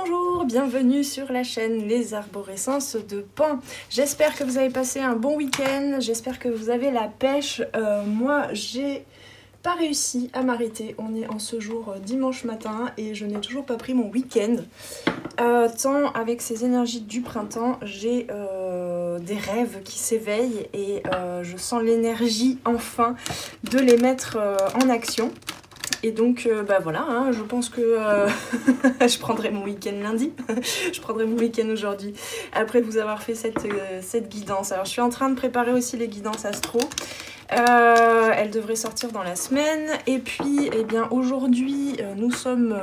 Bonjour, bienvenue sur la chaîne Les Arborescences de Pan. J'espère que vous avez passé un bon week-end, j'espère que vous avez la pêche. Moi, j'ai pas réussi à m'arrêter. On est en ce jour dimanche matin et je n'ai toujours pas pris mon week-end. Tant avec ces énergies du printemps, j'ai des rêves qui s'éveillent et je sens l'énergie enfin de les mettre en action. Et donc, voilà, hein, je pense que je prendrai mon week-end lundi. Je prendrai mon week-end aujourd'hui, après vous avoir fait cette guidance. Alors, je suis en train de préparer aussi les guidances astro. Elles devraient sortir dans la semaine. Et puis, eh bien, aujourd'hui, nous sommes...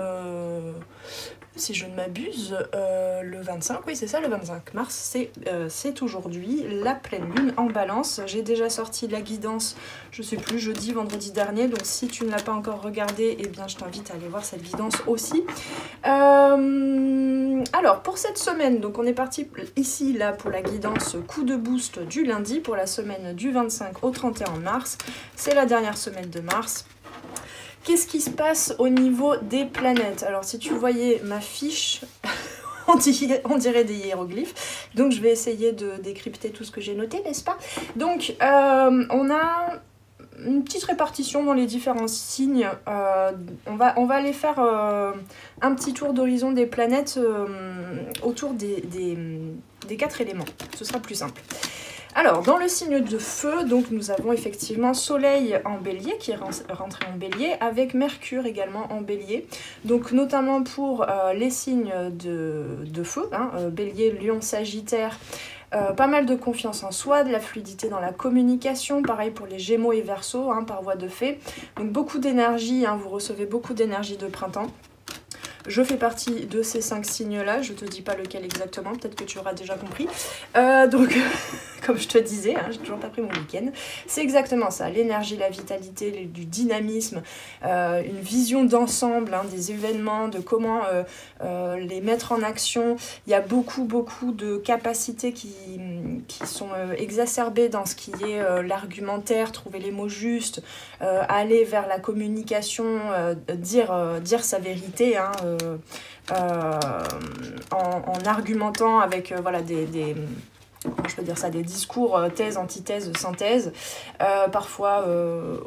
si je ne m'abuse, le 25, oui c'est ça, le 25 mars, c'est aujourd'hui, la pleine lune en balance. J'ai déjà sorti la guidance, je sais plus, jeudi, vendredi dernier, donc si tu ne l'as pas encore regardée, eh bien je t'invite à aller voir cette guidance aussi. Alors, pour cette semaine, donc on est parti ici, là, pour la guidance coup de boost du lundi, pour la semaine du 25 au 31 mars, c'est la dernière semaine de mars. Qu'est-ce qui se passe au niveau des planètes? Alors, si tu voyais ma fiche, on dirait des hiéroglyphes. Donc, je vais essayer de décrypter tout ce que j'ai noté, n'est-ce pas? Donc, on a une petite répartition dans les différents signes. On va aller faire un petit tour d'horizon des planètes autour des 4 éléments. Ce sera plus simple. Alors, dans le signe de feu, donc nous avons effectivement Soleil en Bélier, qui est rentré en Bélier, avec Mercure également en Bélier. Donc, notamment pour les signes de feu, hein, Bélier, Lion, Sagittaire, pas mal de confiance en soi, de la fluidité dans la communication, pareil pour les Gémeaux et Verseaux, hein, par voie de fait. Donc, beaucoup d'énergie, hein, vous recevez beaucoup d'énergie de printemps. Je fais partie de ces 5 signes-là, je te dis pas lequel exactement, peut-être que tu auras déjà compris. Donc, comme je te disais, hein, j'ai toujours pas pris mon week-end. C'est exactement ça, l'énergie, la vitalité, du dynamisme, une vision d'ensemble, hein, des événements, de comment les mettre en action. Il y a beaucoup de capacités qui sont exacerbées dans ce qui est l'argumentaire, trouver les mots justes, aller vers la communication, dire sa vérité, hein, en argumentant avec voilà, je peux dire ça, des discours thèse, antithèse, synthèse, parfois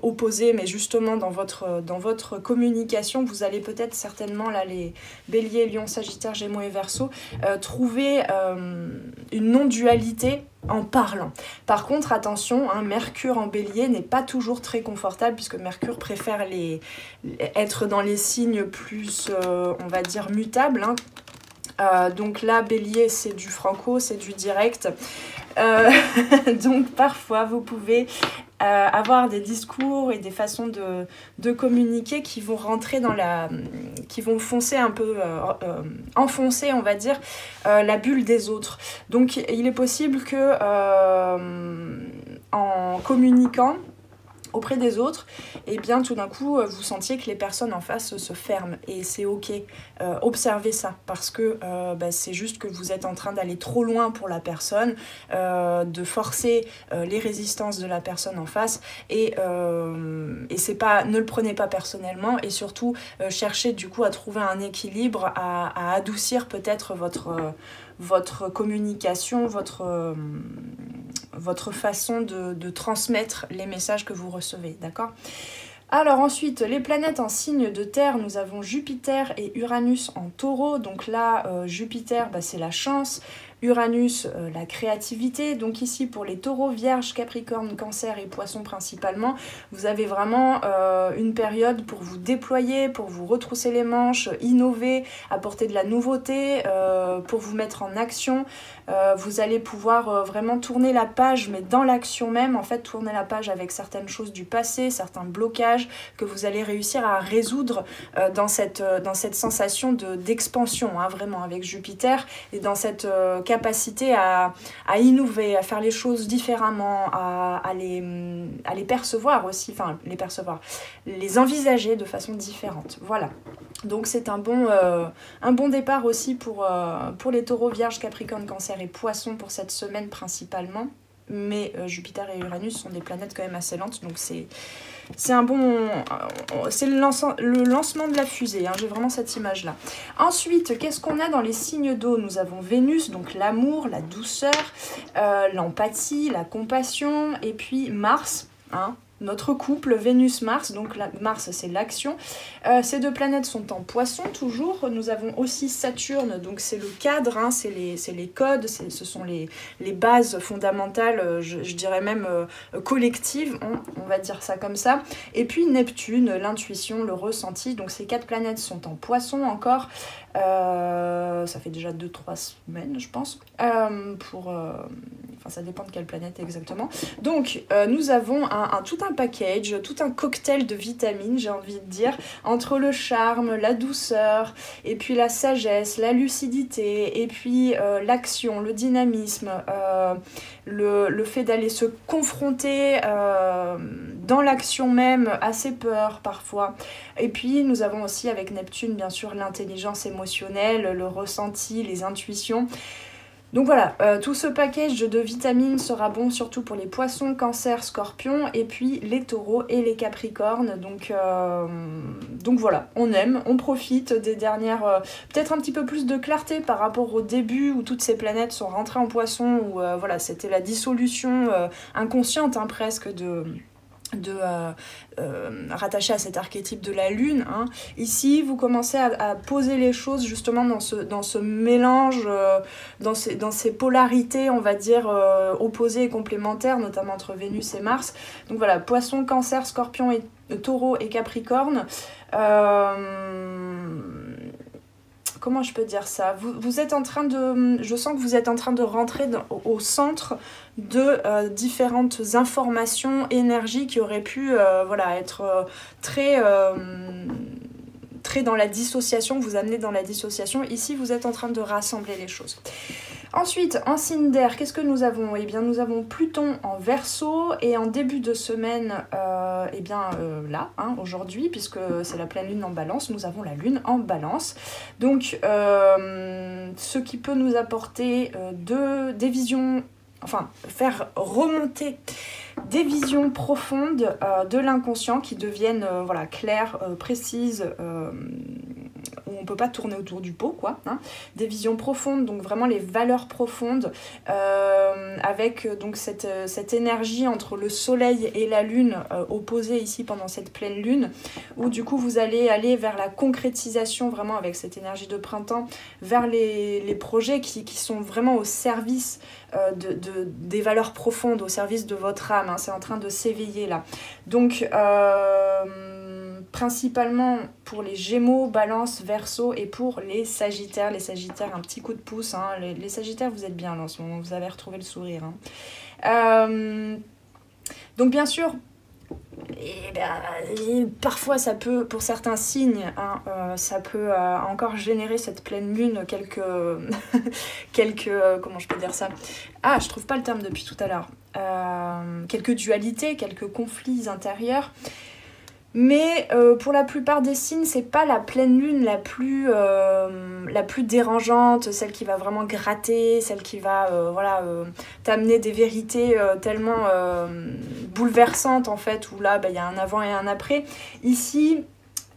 opposés, mais justement dans votre communication, vous allez peut-être certainement, là, les Béliers, Lion, Sagittaire, Gémeaux et Verseaux, trouver une non-dualité en parlant. Par contre, attention, hein, Mercure en Bélier n'est pas toujours très confortable, puisque Mercure préfère être dans les signes plus, on va dire, mutables, hein. Donc là, Bélier, c'est du franco, c'est du direct. Donc parfois, vous pouvez avoir des discours et des façons de communiquer qui vont rentrer qui vont foncer un peu, enfoncer, on va dire, la bulle des autres. Donc il est possible que en communiquant auprès des autres, et bien tout d'un coup vous sentiez que les personnes en face se ferment, et c'est ok. Observez ça, parce que c'est juste que vous êtes en train d'aller trop loin pour la personne, de forcer les résistances de la personne en face, et c'est pas, ne le prenez pas personnellement, et surtout cherchez du coup à trouver un équilibre, à adoucir peut-être votre communication, votre façon de transmettre les messages que vous recevez, d'accord? Alors ensuite, les planètes en signe de terre, nous avons Jupiter et Uranus en taureau. Donc là, Jupiter, c'est la chance, Uranus, la créativité. Donc ici, pour les taureaux, vierges, capricorne, cancer et poissons principalement, vous avez vraiment une période pour vous déployer, pour vous retrousser les manches, innover, apporter de la nouveauté, pour vous mettre en action. Vous allez pouvoir vraiment tourner la page, mais dans l'action même, en fait, tourner la page avec certaines choses du passé, certains blocages que vous allez réussir à résoudre dans cette sensation d'expansion, hein, vraiment, avec Jupiter, et dans cette capacité à innover, à faire les choses différemment, à les percevoir aussi, enfin, les envisager de façon différente. Voilà. Donc c'est un bon départ aussi pour les taureaux, vierges, capricorne, cancer et poissons pour cette semaine principalement. mais Jupiter et Uranus sont des planètes quand même assez lentes, donc c'est un bon... c'est le lancement de la fusée, hein, j'ai vraiment cette image-là. Ensuite, qu'est-ce qu'on a dans les signes d'eau? Nous avons Vénus, donc l'amour, la douceur, l'empathie, la compassion, et puis Mars, hein, notre couple Vénus-Mars, donc Mars c'est l'action. Ces deux planètes sont en Poisson toujours. Nous avons aussi Saturne, donc c'est le cadre, hein, c'est les codes, ce sont les bases fondamentales, je dirais même collectives, on va dire ça comme ça. Et puis Neptune, l'intuition, le ressenti, donc ces 4 planètes sont en Poisson encore. Ça fait déjà 2-3 semaines je pense, enfin ça dépend de quelle planète exactement. Donc nous avons tout un package, tout un cocktail de vitamines, j'ai envie de dire, entre le charme, la douceur, et puis la sagesse, la lucidité, et puis l'action, le dynamisme, le fait d'aller se confronter dans l'action même à ses peurs parfois. Et puis nous avons aussi avec Neptune bien sûr l'intelligence émotionnelle, le ressenti, les intuitions. Donc voilà, tout ce package de vitamines sera bon surtout pour les poissons, cancers, scorpions, et puis les taureaux et les capricornes. Donc voilà, on aime, on profite des dernières... peut-être un petit peu plus de clarté par rapport au début où toutes ces planètes sont rentrées en poisson, où voilà, c'était la dissolution inconsciente hein, presque rattaché à cet archétype de la lune, hein. Ici vous commencez à poser les choses justement dans ce mélange, dans ces polarités on va dire opposées et complémentaires, notamment entre Vénus et Mars. Donc voilà, Poisson, Cancer, Scorpion, et Taureau et Capricorne. Comment je peux dire ça? Vous êtes en train de... Je sens que vous êtes en train de rentrer au centre de différentes informations, énergies qui auraient pu voilà, être très dans la dissociation, vous amener dans la dissociation. Ici, vous êtes en train de rassembler les choses. Ensuite, en signe d'air, qu'est-ce que nous avons? Eh bien, nous avons Pluton en Verseau et en début de semaine, là, hein, aujourd'hui, puisque c'est la pleine lune en Balance, nous avons la lune en Balance. Donc, ce qui peut nous apporter des visions, enfin, faire remonter des visions profondes de l'inconscient qui deviennent voilà, claires, précises, où on ne peut pas tourner autour du pot, quoi, hein. Des visions profondes, donc vraiment les valeurs profondes, avec donc cette énergie entre le soleil et la lune opposée ici pendant cette pleine lune, où du coup vous allez aller vers la concrétisation vraiment avec cette énergie de printemps, vers les projets qui sont vraiment au service des valeurs profondes, au service de votre âme, hein. C'est en train de s'éveiller là. Donc principalement pour les Gémeaux, Balance, Verseau et pour les Sagittaires. Les Sagittaires, un petit coup de pouce, hein. Les Sagittaires, vous êtes bien là en ce moment, vous avez retrouvé le sourire, hein. Donc bien sûr, parfois ça peut, pour certains signes, hein, ça peut encore générer cette pleine lune quelques comment je peux dire ça? Ah, je trouve pas le terme depuis tout à l'heure. Quelques dualités, quelques conflits intérieurs. Mais pour la plupart des signes, c'est pas la pleine lune la plus dérangeante, celle qui va vraiment gratter, celle qui va t'amener des vérités tellement bouleversantes en fait, où là, y a un avant et un après. Ici,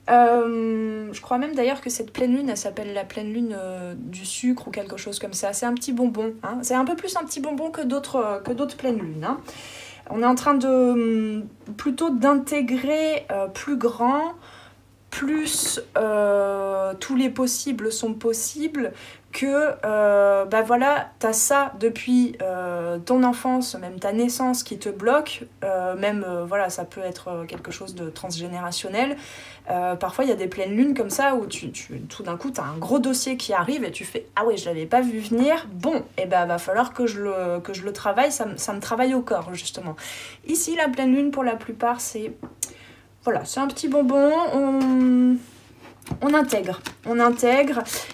je crois même d'ailleurs que cette pleine lune, elle s'appelle la pleine lune du sucre ou quelque chose comme ça. C'est un petit bonbon, hein. C'est un peu plus un petit bonbon que d'autres pleines lunes, hein. On est en train de plutôt d'intégrer plus grand, plus tous les possibles sont possibles, que voilà, t'as ça depuis ton enfance, même ta naissance qui te bloque, voilà, ça peut être quelque chose de transgénérationnel. Parfois il y a des pleines lunes comme ça où tout d'un coup t'as un gros dossier qui arrive et tu fais ah ouais, je l'avais pas vu venir, bon, et va falloir que je le travaille, ça me travaille au corps justement. Ici la pleine lune pour la plupart c'est voilà, c'est un petit bonbon, on intègre,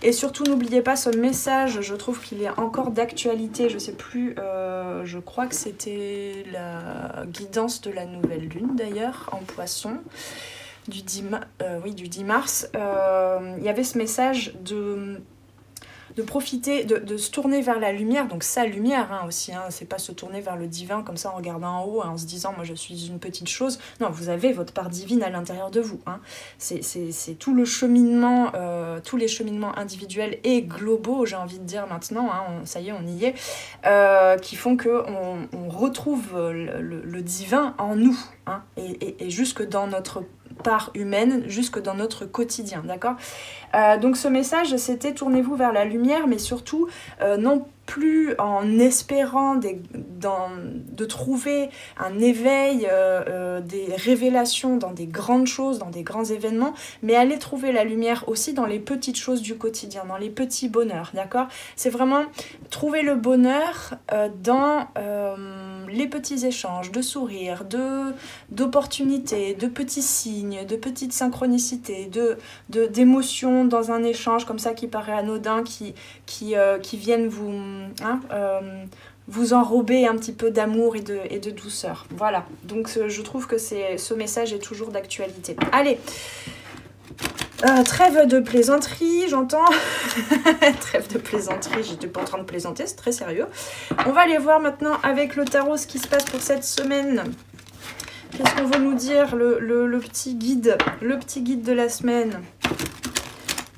et surtout n'oubliez pas ce message, je trouve qu'il est encore d'actualité, je sais plus, je crois que c'était la guidance de la nouvelle lune d'ailleurs en Poisson, du 10 mars, il y avait ce message de profiter, de se tourner vers la lumière, donc sa lumière hein, aussi, hein, c'est pas se tourner vers le divin comme ça en regardant en haut, hein, en se disant moi je suis une petite chose, non, vous avez votre part divine à l'intérieur de vous, hein. C'est tout le cheminement, tous les cheminements individuels et globaux, j'ai envie de dire maintenant, hein, ça y est, on y est, qui font qu'on retrouve le divin en nous, hein, et jusque dans notre part humaine, jusque dans notre quotidien, d'accord? Donc ce message, c'était tournez-vous vers la lumière, mais surtout, non plus en espérant de trouver un éveil, des révélations dans des grandes choses, dans des grands événements, mais aller trouver la lumière aussi dans les petites choses du quotidien, dans les petits bonheurs, d'accord? C'est vraiment trouver le bonheur dans les petits échanges, de sourires, d'opportunités, de petits signes, de petites synchronicités, d'émotions dans un échange comme ça qui paraît anodin, qui viennent vous enrober un petit peu d'amour et de douceur. Voilà, donc je trouve que ce message est toujours d'actualité. Allez, trêve de plaisanterie, j'entends. Trêve de plaisanterie, j'étais pas en train de plaisanter, c'est très sérieux. On va aller voir maintenant avec le tarot ce qui se passe pour cette semaine. Qu'est-ce qu'on veut nous dire, le petit guide de la semaine?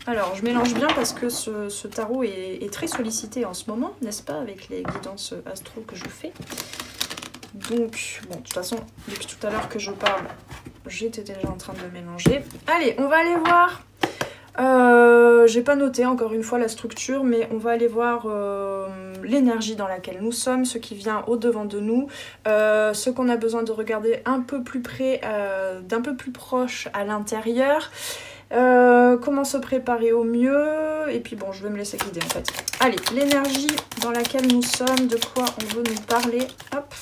Alors, je mélange bien parce que ce tarot est très sollicité en ce moment, n'est-ce pas, avec les guidances astro que je fais. Donc, bon, de toute façon, depuis tout à l'heure que je parle, j'étais déjà en train de mélanger. Allez, on va aller voir. J'ai pas noté encore une fois la structure, mais on va aller voir l'énergie dans laquelle nous sommes, ce qui vient au-devant de nous, ce qu'on a besoin de regarder un peu plus près, d'un peu plus proche à l'intérieur. Comment se préparer au mieux, et puis bon, je vais me laisser guider en fait. Allez, l'énergie dans laquelle nous sommes, de quoi on veut nous parler. Hop.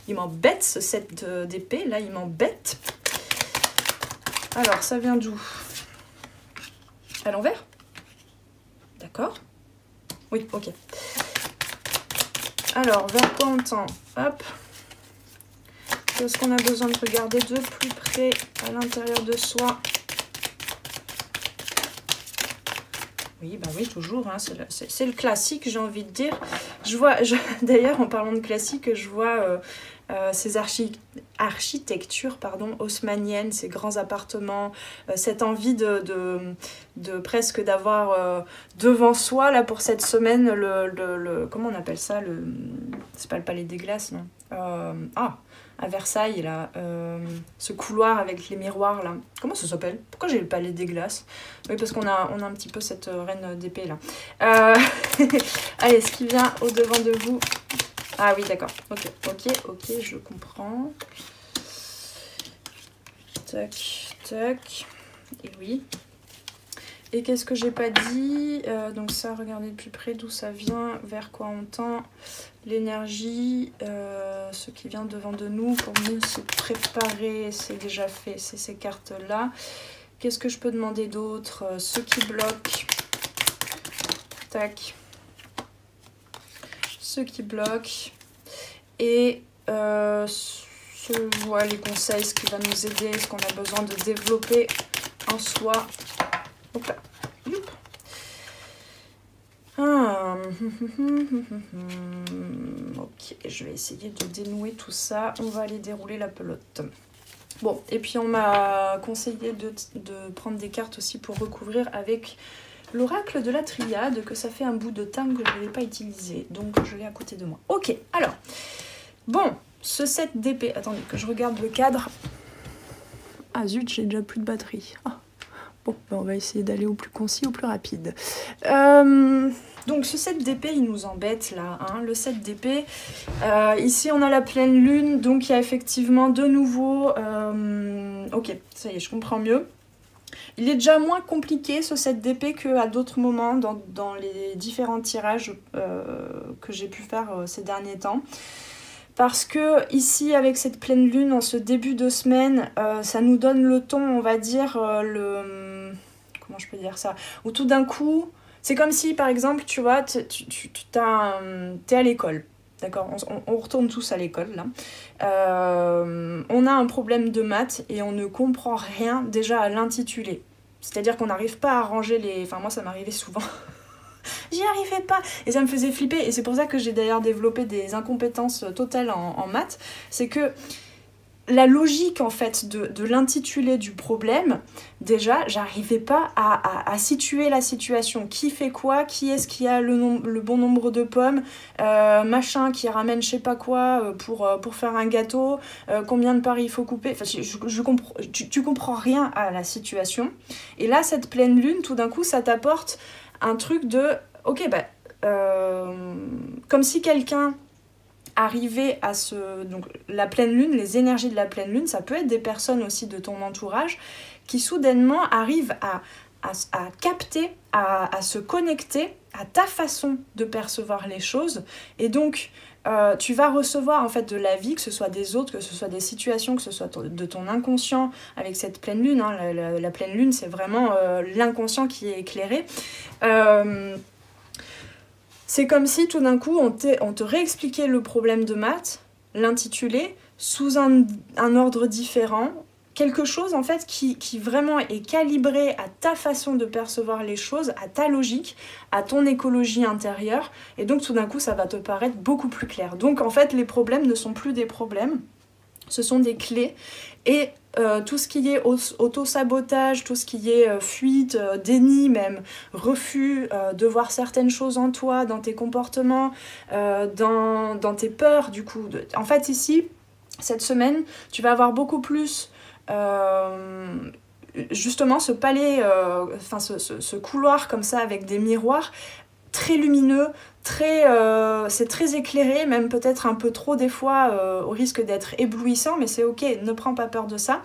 Il m'embête ce set d'épée, là il m'embête. Alors, ça vient d'où? À l'envers? D'accord. Oui, ok. Alors, vers quoi on tend? Hop. Qu'est-ce qu'on a besoin de regarder de plus près à l'intérieur de soi? Oui, bah oui, toujours, hein, c'est le classique, j'ai envie de dire. D'ailleurs, en parlant de classique, je vois ces architectures haussmanniennes, ces grands appartements, cette envie de presque d'avoir devant soi, là, pour cette semaine, comment on appelle ça? C'est pas le Palais des Glaces, non? À Versailles, là, ce couloir avec les miroirs, là. Comment ça s'appelle? Pourquoi j'ai le Palais des Glaces? Oui, parce qu'on a un petit peu cette reine d'épée, là. Allez, ce qui vient au-devant de vous. Ah oui, d'accord. Ok, je comprends. Tac, tac. Et oui. Et qu'est-ce que j'ai pas dit? Donc ça, regardez de plus près d'où ça vient, vers quoi on tend, l'énergie, ce qui vient devant de nous pour mieux se préparer, c'est déjà fait, c'est ces cartes-là. Qu'est-ce que je peux demander d'autre? Ce qui bloque. Tac. Ce qui bloque. Et voilà, les conseils, ce qui va nous aider, ce qu'on a besoin de développer en soi. Hop là. Ok, je vais essayer de dénouer tout ça. On va aller dérouler la pelote. Bon, et puis on m'a conseillé de prendre des cartes aussi pour recouvrir avec l'oracle de la triade, que ça fait un bout de temps que je ne l'ai pas utilisé. Donc je l'ai à côté de moi. Ok, alors. Bon, ce set d'épée. Attendez, que je regarde le cadre. Ah zut, j'ai déjà plus de batterie. Ah. Bon, ben on va essayer d'aller au plus concis, au plus rapide. Donc ce set d'épée, il nous embête là, hein, le set d'épée. Ici, on a la pleine lune, donc il y a effectivement de nouveau... ok, ça y est, je comprends mieux. Il est déjà moins compliqué ce set d'épée qu'à d'autres moments dans les différents tirages que j'ai pu faire ces derniers temps. Parce que ici, avec cette pleine lune, en ce début de semaine, ça nous donne le ton, on va dire, comment je peux dire ça? Où tout d'un coup, c'est comme si, par exemple, tu vois, t'es à l'école. D'accord, on retourne tous à l'école, là. On a un problème de maths et on ne comprend rien déjà à l'intitulé. C'est-à-dire qu'on n'arrive pas à ranger les... Enfin, moi, ça m'arrivait souvent. j'y arrivais pas. Et ça me faisait flipper. Et c'est pour ça que j'ai d'ailleurs développé des incompétences totales en maths. C'est que la logique en fait de l'intitulé du problème, déjà j'arrivais pas à situer la situation, qui fait quoi, qui est-ce qui a le bon nombre de pommes, machin qui ramène je sais pas quoi pour faire un gâteau, combien de parts il faut couper, enfin, tu comprends rien à la situation. Et là cette pleine lune tout d'un coup ça t'apporte un truc de ok comme si quelqu'un arriver à donc la pleine lune, les énergies de la pleine lune, ça peut être des personnes aussi de ton entourage qui soudainement arrivent à capter, à se connecter à ta façon de percevoir les choses. Et donc tu vas recevoir en fait de la vie, que ce soit des autres, que ce soit des situations, que ce soit de ton inconscient avec cette pleine lune, hein. La pleine lune c'est vraiment l'inconscient qui est éclairé. C'est comme si tout d'un coup on te réexpliquait le problème de maths, l'intitulé, sous un ordre différent, quelque chose en fait qui vraiment est calibré à ta façon de percevoir les choses, à ta logique, à ton écologie intérieure, et donc tout d'un coup ça va te paraître beaucoup plus clair. Donc en fait les problèmes ne sont plus des problèmes, ce sont des clés, et tout ce qui est auto-sabotage, tout ce qui est fuite, déni même, refus de voir certaines choses en toi, dans tes comportements, dans tes peurs du coup. En fait ici, cette semaine, tu vas avoir beaucoup plus justement ce palais, ce couloir comme ça avec des miroirs très lumineux, c'est très éclairé, même peut-être un peu trop des fois, au risque d'être éblouissant, mais c'est ok, ne prends pas peur de ça.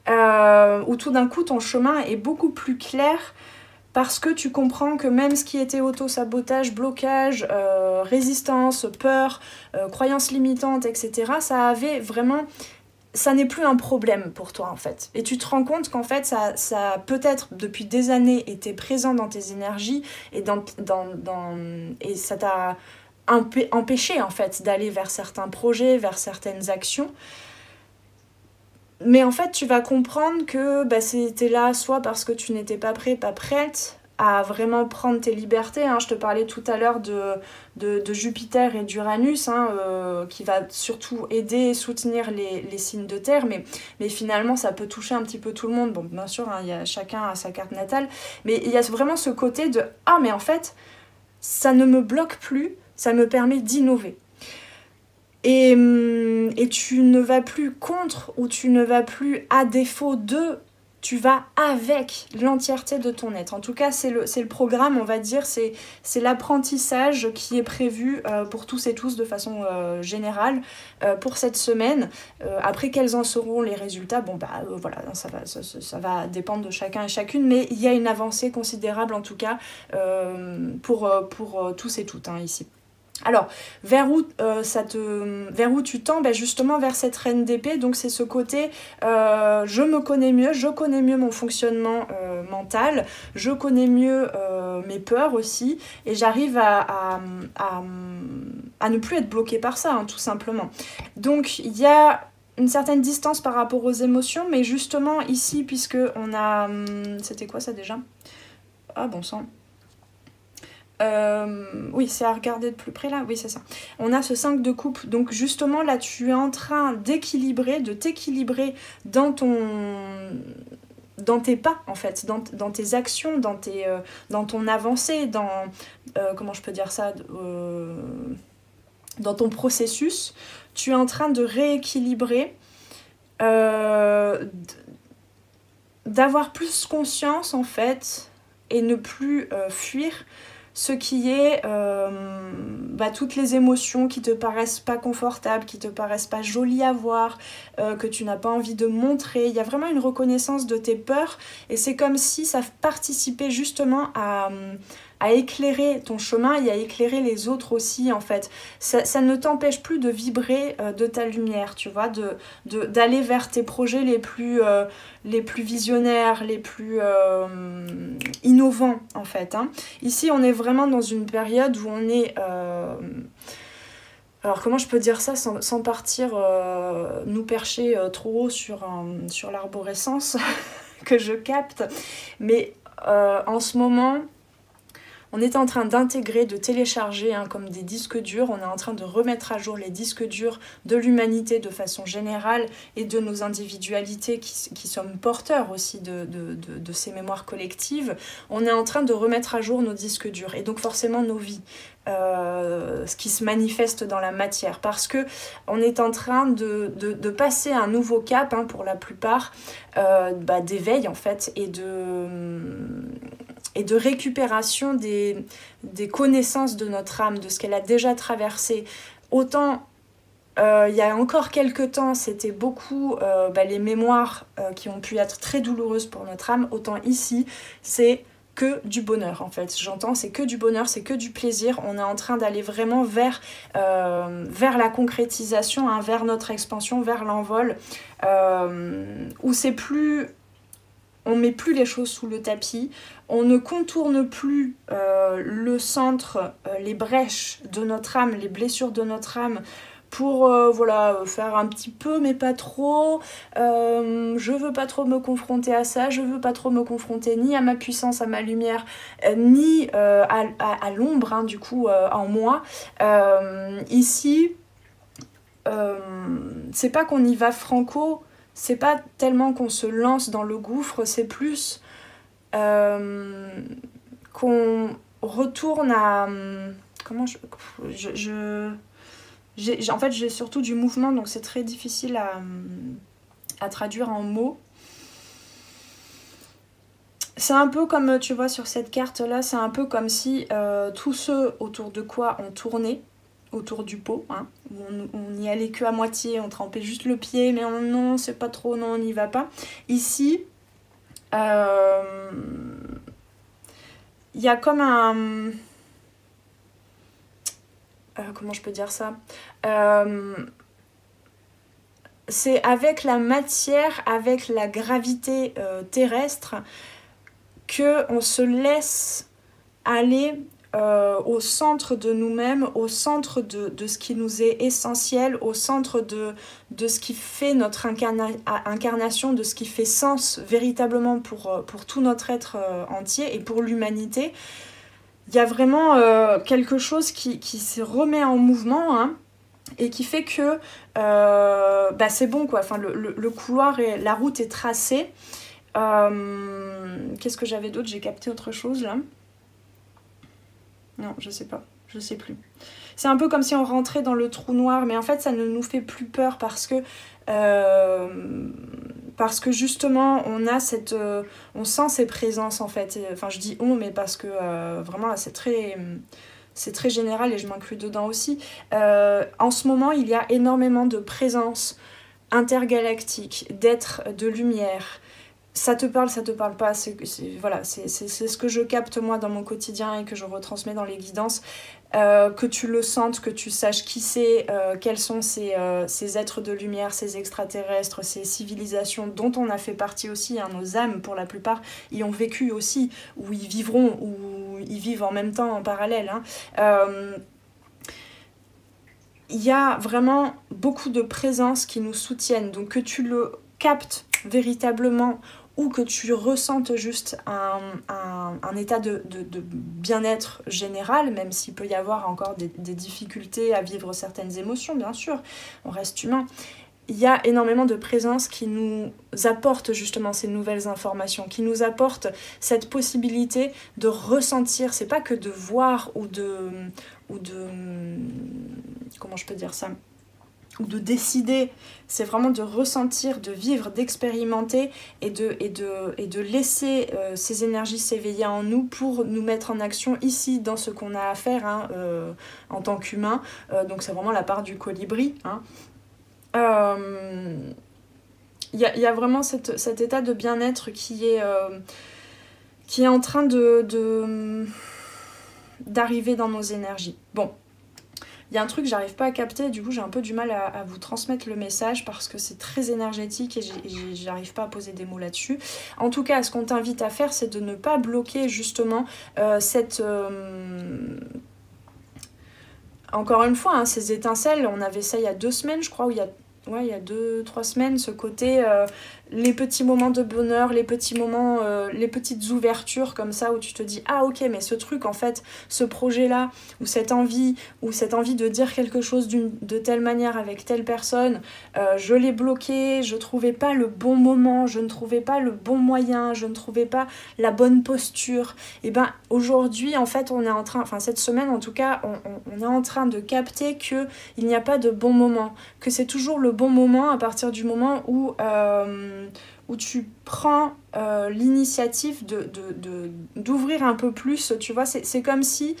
Où tout d'un coup ton chemin est beaucoup plus clair parce que tu comprends que même ce qui était auto-sabotage, blocage, résistance, peur, croyances limitantes, etc., ça n'est plus un problème pour toi en fait. Et tu te rends compte qu'en fait ça peut-être depuis des années été présent dans tes énergies et, et ça t'a empêché en fait d'aller vers certains projets, vers certaines actions. Mais en fait tu vas comprendre que c'était là soit parce que tu n'étais pas prêt, pas prête à vraiment prendre tes libertés, hein. Je te parlais tout à l'heure de Jupiter et d'Uranus, hein, qui va surtout aider et soutenir les signes de terre, mais finalement ça peut toucher un petit peu tout le monde. Bon, bien sûr, hein, chacun a sa carte natale, mais il y a vraiment ce côté de « Ah, mais en fait, ça ne me bloque plus, ça me permet d'innover ». Et tu ne vas plus contre ou tu ne vas plus à défaut de... Tu vas avec l'entièreté de ton être. En tout cas, c'est le programme, on va dire, c'est l'apprentissage qui est prévu pour tous et tous de façon générale pour cette semaine. Après, quels en seront les résultats? Bon, voilà, ça va dépendre de chacun et chacune, mais il y a une avancée considérable en tout cas pour tous et toutes, hein, ici. Alors, vers où tu tends? Justement vers cette reine d'épée, donc c'est ce côté je me connais mieux, je connais mieux mon fonctionnement mental, je connais mieux mes peurs aussi, et j'arrive à ne plus être bloquée par ça, hein, tout simplement. Donc il y a une certaine distance par rapport aux émotions, mais justement ici, puisque on a... c'était quoi ça déjà? Ah bon sang. Oui, c'est à regarder de plus près là, oui c'est ça. On a ce 5 de coupe, donc justement là tu es en train d'équilibrer, de t'équilibrer dans tes pas en fait, dans tes actions, dans ton avancée, comment je peux dire ça, dans ton processus, tu es en train de rééquilibrer, d'avoir plus conscience en fait, et ne plus fuir ce qui est toutes les émotions qui te paraissent pas confortables, qui te paraissent pas jolies à voir, que tu n'as pas envie de montrer. Il y a vraiment une reconnaissance de tes peurs, et c'est comme si ça participait justement à éclairer ton chemin et à éclairer les autres aussi en fait. Ça ne t'empêche plus de vibrer de ta lumière, tu vois, d'aller vers tes projets les plus visionnaires, les plus innovants en fait, hein. Ici on est vraiment dans une période où on est... alors comment je peux dire ça sans partir nous percher trop haut sur l'arborescence que je capte, mais en ce moment... on était en train d'intégrer, de télécharger hein, comme des disques durs. On est en train de remettre à jour les disques durs de l'humanité de façon générale et de nos individualités qui sommes porteurs aussi de ces mémoires collectives. On est en train de remettre à jour nos disques durs et donc forcément nos vies. Ce qui se manifeste dans la matière parce que on est en train de passer un nouveau cap hein, pour la plupart d'éveil en fait et de récupération des connaissances de notre âme, de ce qu'elle a déjà traversé. Autant il y a encore quelques temps c'était beaucoup les mémoires qui ont pu être très douloureuses pour notre âme, autant ici c'est que du bonheur en fait, j'entends, c'est que du bonheur, c'est que du plaisir. On est en train d'aller vraiment vers la concrétisation, hein, vers notre expansion, vers l'envol, où c'est plus, on met plus les choses sous le tapis, on ne contourne plus le centre, les brèches de notre âme, les blessures de notre âme, pour faire un petit peu mais pas trop. Je veux pas trop me confronter à ça, je veux pas trop me confronter ni à ma puissance, à ma lumière, ni à l'ombre hein, du coup en moi. Ici c'est pas qu'on y va franco, c'est pas tellement qu'on se lance dans le gouffre, c'est plus qu'on retourne à comment en fait j'ai surtout du mouvement donc c'est très difficile à traduire en mots. C'est un peu comme tu vois sur cette carte là, c'est un peu comme si tous ceux autour de quoi on tournait autour du pot, hein, où on n'y allait que à moitié, on trempait juste le pied mais non c'est pas trop, non on n'y va pas. Ici il y a comme un... comment je peux dire ça, c'est avec la matière, avec la gravité terrestre que on se laisse aller au centre de nous-mêmes, au centre de ce qui nous est essentiel, au centre de ce qui fait notre incarnation, de ce qui fait sens véritablement pour tout notre être entier et pour l'humanité. Il y a vraiment quelque chose qui se remet en mouvement hein, et qui fait que c'est bon quoi. Enfin, le couloir, la route est tracée. Qu'est-ce que j'avais d'autre? J'ai capté autre chose là. Non, je sais pas, je sais plus. C'est un peu comme si on rentrait dans le trou noir, mais en fait ça ne nous fait plus peur parce que justement on sent ces présences en fait. Enfin je dis on, mais parce que vraiment là c'est très général et je m'inclus dedans aussi. En ce moment il y a énormément de présences intergalactiques, d'êtres de lumière. Ça te parle pas, c'est ce que je capte moi dans mon quotidien et que je retransmets dans les guidances, que tu le sentes, que tu saches qui c'est, quels sont ces êtres de lumière, ces extraterrestres, ces civilisations dont on a fait partie aussi, hein, nos âmes pour la plupart y ont vécu aussi, ou y vivront, ou y vivent en même temps en parallèle. Hein. Y a vraiment beaucoup de présences qui nous soutiennent, donc que tu le captes véritablement ou que tu ressentes juste un état de bien-être général, même s'il peut y avoir encore des difficultés à vivre certaines émotions, bien sûr, on reste humain. Il y a énormément de présences qui nous apportent justement ces nouvelles informations, qui nous apportent cette possibilité de ressentir, c'est pas que de voir ou de comment je peux dire ça, ou de décider, c'est vraiment de ressentir, de vivre, d'expérimenter et de laisser ces énergies s'éveiller en nous pour nous mettre en action ici dans ce qu'on a à faire hein, en tant qu'humain. Donc c'est vraiment la part du colibri. Hein. Y a vraiment cet état de bien-être qui est en train d'arriver dans nos énergies. Bon. Il y a un truc que j'arrive pas à capter, du coup j'ai un peu du mal à vous transmettre le message parce que c'est très énergétique et j'arrive pas à poser des mots là-dessus. En tout cas, ce qu'on t'invite à faire, c'est de ne pas bloquer justement encore une fois, hein, ces étincelles, on avait ça il y a 2 semaines je crois, ou il y a 2-3 semaines, ce côté les petits moments de bonheur, les petits moments, les petites ouvertures comme ça où tu te dis « Ah ok, mais ce truc en fait, ce projet-là, ou cette envie de dire quelque chose de telle manière avec telle personne, je l'ai bloqué, je trouvais pas le bon moment, je ne trouvais pas le bon moyen, je ne trouvais pas la bonne posture. » Et ben aujourd'hui en fait on est en train, enfin cette semaine en tout cas, on est en train de capter qu'il n'y a pas de bon moment, que c'est toujours le bon moment à partir du moment où tu prends l'initiative d'ouvrir un peu plus, tu vois, c'est comme si,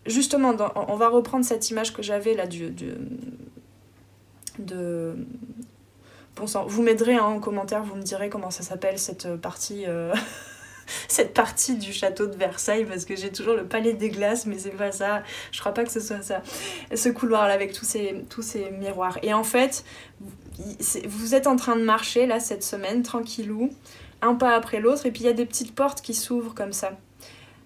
justement, on va reprendre cette image que j'avais là bon sang, vous m'aiderez hein, en commentaire, vous me direz comment ça s'appelle cette partie... cette partie du château de Versailles, parce que j'ai toujours le palais des glaces, mais c'est pas ça, je crois pas que ce soit ça, ce couloir là avec tous ces miroirs. Et en fait, vous êtes en train de marcher là cette semaine, tranquillou, un pas après l'autre, et puis il y a des petites portes qui s'ouvrent comme ça.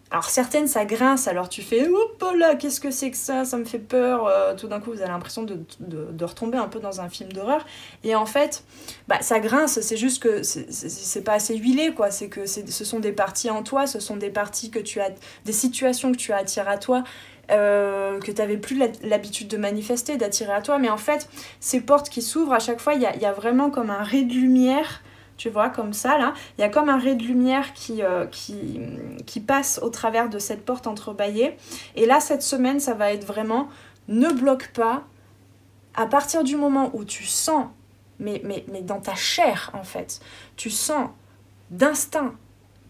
Alors certaines ça grince, alors tu fais hop là, qu'est-ce que c'est que ça me fait peur, tout d'un coup vous avez l'impression de retomber un peu dans un film d'horreur, et en fait bah, ça grince, c'est juste que c'est pas assez huilé quoi, c'est que ce sont des parties en toi, ce sont des parties que tu as, des situations que tu attires à toi, que tu n'avais plus l'habitude de manifester, d'attirer à toi, mais en fait ces portes qui s'ouvrent à chaque fois, il y a vraiment comme un ray de lumière. Tu vois, comme ça, là, il y a comme un ray de lumière qui passe au travers de cette porte entrebâillée. Et là, cette semaine, ça va être vraiment, ne bloque pas. À partir du moment où tu sens, mais dans ta chair, en fait, tu sens d'instinct,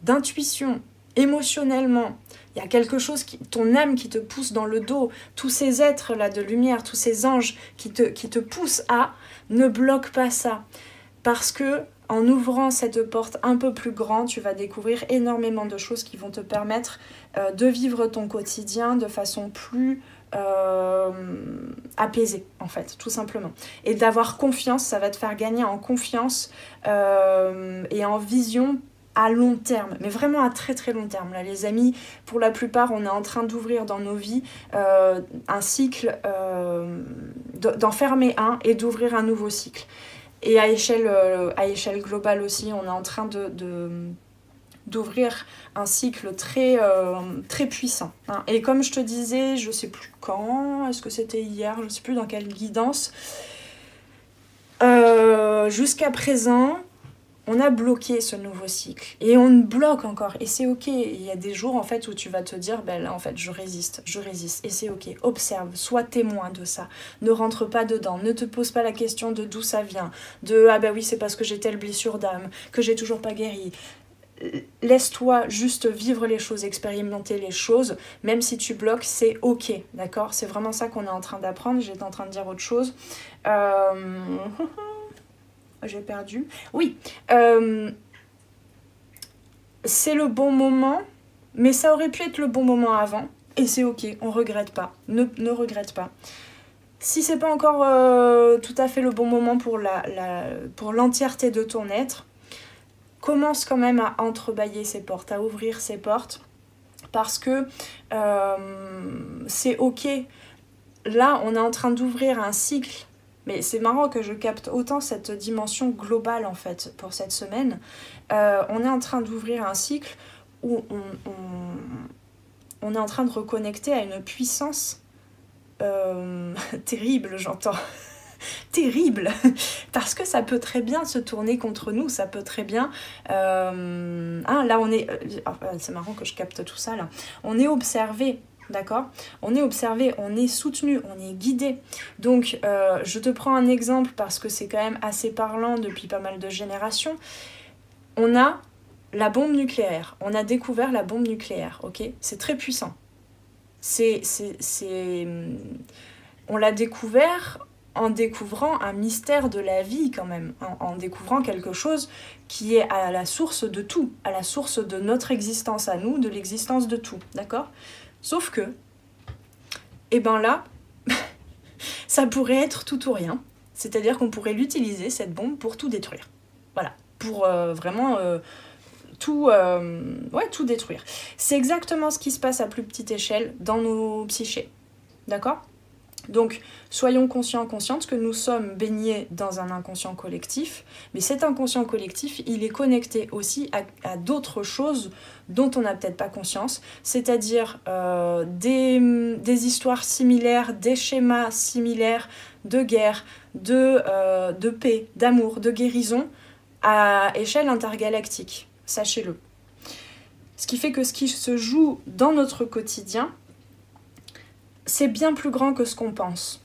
d'intuition, émotionnellement, il y a quelque chose, ton âme qui te pousse dans le dos, tous ces êtres-là de lumière, tous ces anges qui te poussent à, ne bloque pas ça. Parce que en ouvrant cette porte un peu plus grande, tu vas découvrir énormément de choses qui vont te permettre de vivre ton quotidien de façon plus apaisée, en fait, tout simplement. Et d'avoir confiance, ça va te faire gagner en confiance et en vision à long terme, mais vraiment à très très long terme. Là, les amis, pour la plupart, on est en train d'ouvrir dans nos vies un cycle, d'en fermer un et d'ouvrir un nouveau cycle. Et à échelle globale aussi, on est en train d'ouvrir un cycle très, très puissant. Hein. Et comme je te disais, je ne sais plus quand, est-ce que c'était hier, je ne sais plus dans quelle guidance, jusqu'à présent, on a bloqué ce nouveau cycle. Et on bloque encore. Et c'est ok. Il y a des jours en fait où tu vas te dire, ben là en fait je résiste. Et c'est ok. Observe, sois témoin de ça. Ne rentre pas dedans. Ne te pose pas la question de d'où ça vient. De ah ben oui, c'est parce que j'ai telle blessure d'âme, que j'ai toujours pas guéri. Laisse-toi juste vivre les choses, expérimenter les choses. Même si tu bloques, c'est ok. D'accord? C'est vraiment ça qu'on est en train d'apprendre. J'étais en train de dire autre chose. J'ai perdu. Oui, c'est le bon moment, mais ça aurait pu être le bon moment avant, et c'est ok, on regrette pas, ne regrette pas. Si c'est pas encore tout à fait le bon moment pour l'entièreté de ton être, commence quand même à entrebâiller ces portes, à ouvrir ces portes, parce que c'est ok. Là, on est en train d'ouvrir un cycle. Mais c'est marrant que je capte autant cette dimension globale en fait pour cette semaine. On est en train d'ouvrir un cycle où on est en train de reconnecter à une puissance terrible, j'entends. Terrible, parce que ça peut très bien se tourner contre nous, ça peut très bien... là on est... c'est marrant que je capte tout ça là. On est observé. D'accord? On est observé, on est soutenu, on est guidé. Donc, je te prends un exemple parce que c'est quand même assez parlant depuis pas mal de générations. On a la bombe nucléaire. On a découvert la bombe nucléaire, ok? C'est très puissant. On l'a découvert en découvrant un mystère de la vie quand même. En découvrant quelque chose qui est à la source de tout. À la source de notre existence à nous, de l'existence de tout. D'accord? Sauf que, eh ben là, ça pourrait être tout ou rien. C'est-à-dire qu'on pourrait l'utiliser, cette bombe, pour tout détruire. Voilà, pour vraiment tout détruire. C'est exactement ce qui se passe à plus petite échelle dans nos psychés. D'accord ? Donc, soyons conscients, conscientes que nous sommes baignés dans un inconscient collectif, mais cet inconscient collectif, il est connecté aussi à d'autres choses dont on n'a peut-être pas conscience, c'est-à-dire des histoires similaires, des schémas similaires de guerre, de paix, d'amour, de guérison à échelle intergalactique, sachez-le. Ce qui fait que ce qui se joue dans notre quotidien, c'est bien plus grand que ce qu'on pense.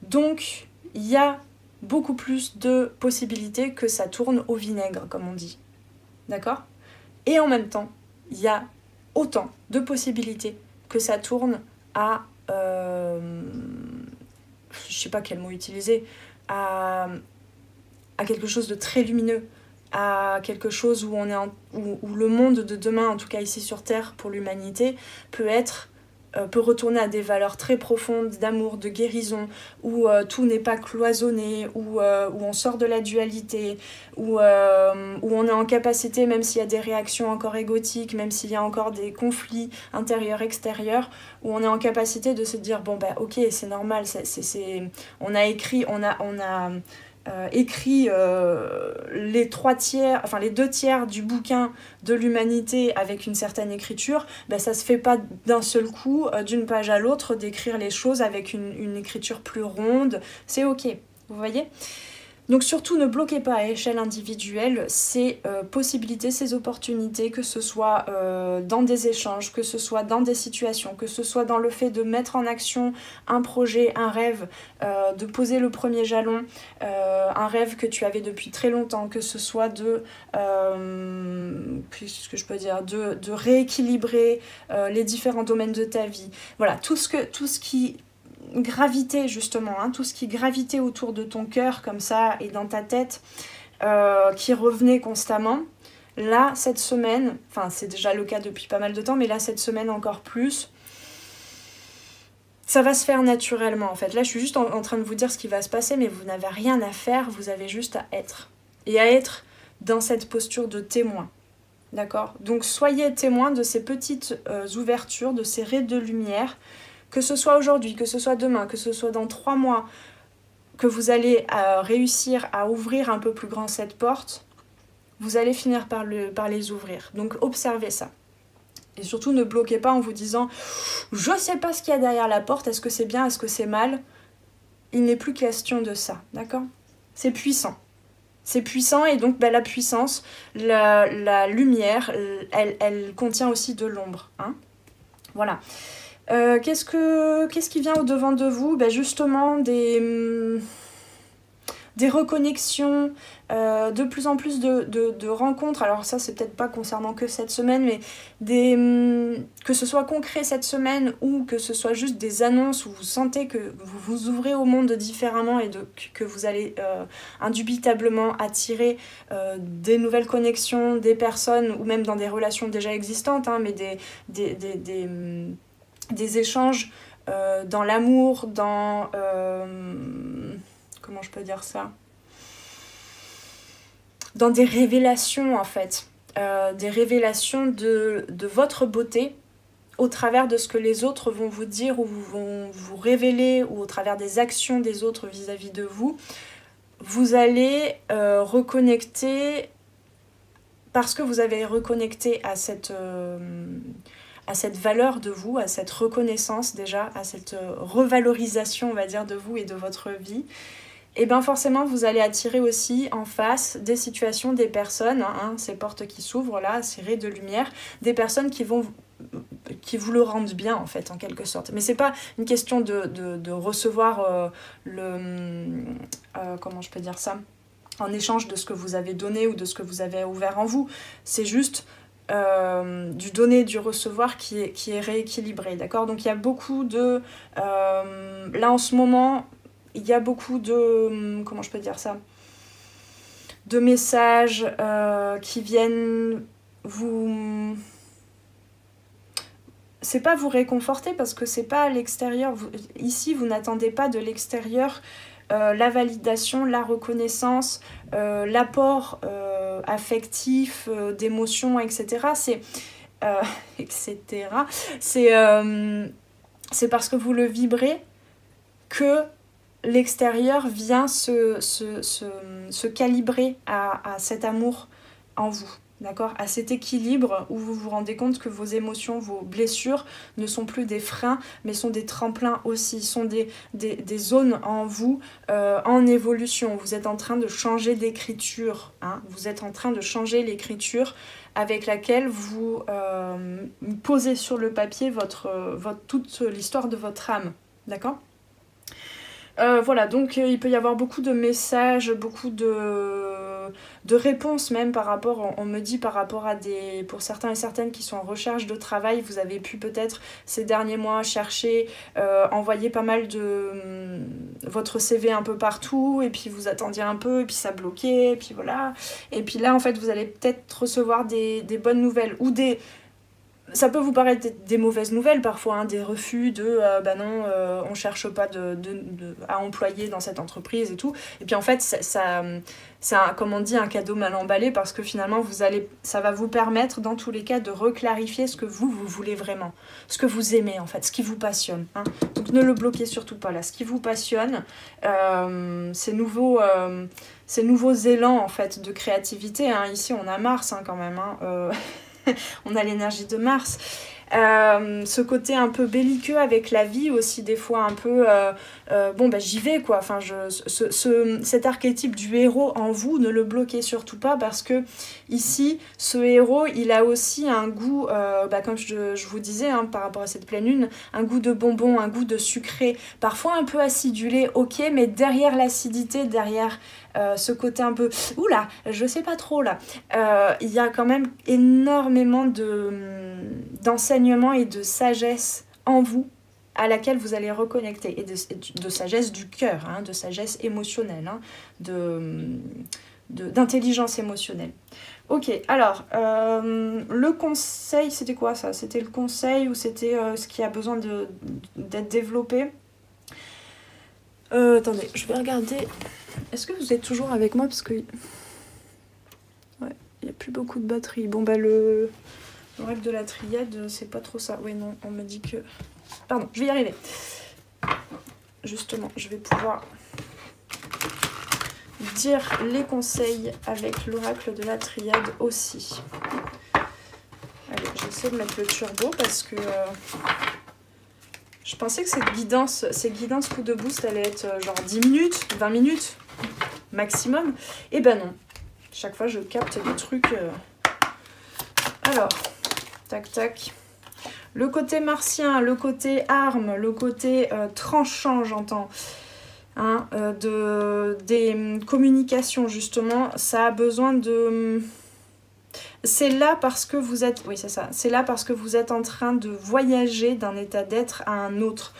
Donc, il y a beaucoup plus de possibilités que ça tourne au vinaigre, comme on dit. D'accord ? Et en même temps, il y a autant de possibilités que ça tourne à... je sais pas quel mot utiliser, à quelque chose de très lumineux, à quelque chose où, où le monde de demain, en tout cas ici sur Terre, pour l'humanité, peut retourner à des valeurs très profondes d'amour, de guérison, où tout n'est pas cloisonné, où on sort de la dualité, où on est en capacité, même s'il y a des réactions encore égotiques, même s'il y a encore des conflits intérieurs-extérieurs, où on est en capacité de se dire, bon bah ok, c'est normal, on a écrit les 2 tiers du bouquin de l'humanité avec une certaine écriture, ben ça se fait pas d'un seul coup, d'une page à l'autre, d'écrire les choses avec une écriture plus ronde, c'est ok, vous voyez ? Donc surtout ne bloquez pas à échelle individuelle ces possibilités, ces opportunités, que ce soit dans des échanges, que ce soit dans des situations, que ce soit dans le fait de mettre en action un projet, un rêve, de poser le premier jalon, un rêve que tu avais depuis très longtemps, que ce soit de rééquilibrer les différents domaines de ta vie. Voilà, tout ce qui gravitait justement, tout ce qui gravitait autour de ton cœur comme ça et dans ta tête, qui revenait constamment. Là, cette semaine, enfin c'est déjà le cas depuis pas mal de temps, mais là cette semaine encore plus, ça va se faire naturellement en fait. Là je suis juste en train de vous dire ce qui va se passer, mais vous n'avez rien à faire, vous avez juste à être. Et à être dans cette posture de témoin. D'accord ? Donc soyez témoin de ces petites ouvertures, de ces raies de lumière, que ce soit aujourd'hui, que ce soit demain, que ce soit dans 3 mois, que vous allez réussir à ouvrir un peu plus grand cette porte, vous allez finir par les ouvrir. Donc observez ça. Et surtout ne bloquez pas en vous disant « Je sais pas ce qu'il y a derrière la porte, est-ce que c'est bien, est-ce que c'est mal ?» Il n'est plus question de ça, d'accord ? C'est puissant. C'est puissant et donc la puissance, la lumière, elle contient aussi de l'ombre. Voilà. Qu'est-ce qui vient au-devant de vous ? Justement, des reconnexions, de plus en plus de rencontres. Alors ça, c'est peut-être pas concernant que cette semaine, mais que ce soit concret cette semaine ou que ce soit juste des annonces où vous sentez que vous vous ouvrez au monde différemment et que vous allez indubitablement attirer des nouvelles connexions, des personnes ou même dans des relations déjà existantes, mais des échanges dans l'amour, dans... comment je peux dire ça ? Dans des révélations, en fait. Des révélations de votre beauté au travers de ce que les autres vont vous dire ou vont vous révéler ou au travers des actions des autres vis-à-vis de vous. Vous allez reconnecter parce que vous avez reconnecté à cette valeur de vous, à cette reconnaissance déjà, à cette revalorisation, on va dire, de vous et de votre vie, et bien forcément vous allez attirer aussi en face des situations, des personnes, ces portes qui s'ouvrent là, ces raies de lumière, des personnes qui vous le rendent bien en fait, en quelque sorte. Mais c'est pas une question de recevoir comment je peux dire ça, en échange de ce que vous avez donné ou de ce que vous avez ouvert en vous. C'est juste du donner, du recevoir qui est rééquilibré, d'accord ? Donc il y a beaucoup de... là en ce moment, il y a beaucoup de... comment je peux dire ça ? De messages qui viennent vous... C'est pas vous réconforter parce que c'est pas à l'extérieur. Ici, vous n'attendez pas de l'extérieur la validation, la reconnaissance, l'apport affectif, d'émotions, etc. C'est parce que vous le vibrez que l'extérieur vient se calibrer à cet amour en vous. D'accord? À cet équilibre où vous vous rendez compte que vos émotions, vos blessures ne sont plus des freins, mais sont des tremplins aussi, sont des zones en vous en évolution. Vous êtes en train de changer d'écriture, hein? Vous êtes en train de changer l'écriture avec laquelle vous posez sur le papier toute l'histoire de votre âme. D'accord? Voilà, donc il peut y avoir beaucoup de messages, beaucoup de réponses même par rapport, on me dit par rapport à pour certains et certaines qui sont en recherche de travail, vous avez pu peut-être ces derniers mois chercher, envoyer pas mal de votre CV un peu partout, et puis vous attendiez un peu, et puis ça bloquait, et puis voilà. Et puis là en fait vous allez peut-être recevoir des bonnes nouvelles, ou ça peut vous paraître des mauvaises nouvelles parfois, hein, des refus de bah non, on cherche pas à employer dans cette entreprise et tout. Et puis en fait, c'est comme on dit, un cadeau mal emballé, parce que finalement, ça va vous permettre dans tous les cas de reclarifier ce que vous voulez vraiment, ce que vous aimez en fait, ce qui vous passionne. Hein. Donc ne le bloquez surtout pas là. Ce qui vous passionne, ces nouveaux élans en fait de créativité. Hein. Ici, on a Mars hein, quand même. Hein, on a l'énergie de Mars. Ce côté un peu belliqueux avec la vie aussi, des fois un peu bon bah j'y vais quoi, enfin cet archétype du héros en vous, ne le bloquez surtout pas, parce que ici ce héros il a aussi un goût comme je vous disais hein, par rapport à cette pleine lune, un goût de bonbon, un goût de sucré, parfois un peu acidulé, ok, mais derrière l'acidité, derrière ce côté un peu oula, je sais pas trop là, il y a quand même énormément d'enseignement et de sagesse en vous à laquelle vous allez reconnecter, et de sagesse du cœur, hein, de sagesse émotionnelle, hein, d'intelligence émotionnelle. Ok, alors le conseil, c'était quoi ça? C'était le conseil ou c'était ce qui a besoin d'être développé? Attendez, je vais regarder. Est-ce que vous êtes toujours avec moi? Parce que... ouais, il n'y a plus beaucoup de batterie. Bon bah le règle de la triade, c'est pas trop ça. Oui, non, on me dit que... Pardon, je vais y arriver. Justement, je vais pouvoir dire les conseils avec l'oracle de la triade aussi. Allez, j'essaie de mettre le turbo parce que... je pensais que ces guidances coup de boost allaient être genre 10 minutes, 20 minutes maximum. Et ben non. Chaque fois, je capte des trucs... Alors, tac, tac. Le côté martien, le côté arme, le côté tranchant, j'entends. Hein, des communications, justement, ça a besoin de... C'est là parce que vous êtes... Oui, c'est ça. C'est là parce que vous êtes en train de voyager d'un état d'être à un autre.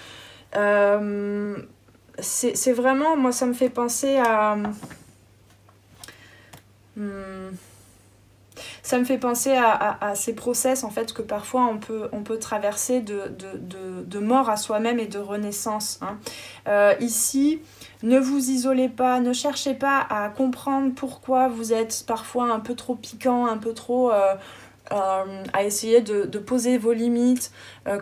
C'est vraiment... Moi, ça me fait penser à... Ça me fait penser à ces process en fait que parfois on peut traverser de mort à soi-même et de renaissance. Hein. Ici, ne vous isolez pas, ne cherchez pas à comprendre pourquoi vous êtes parfois un peu trop piquant, un peu trop... à essayer de poser vos limites,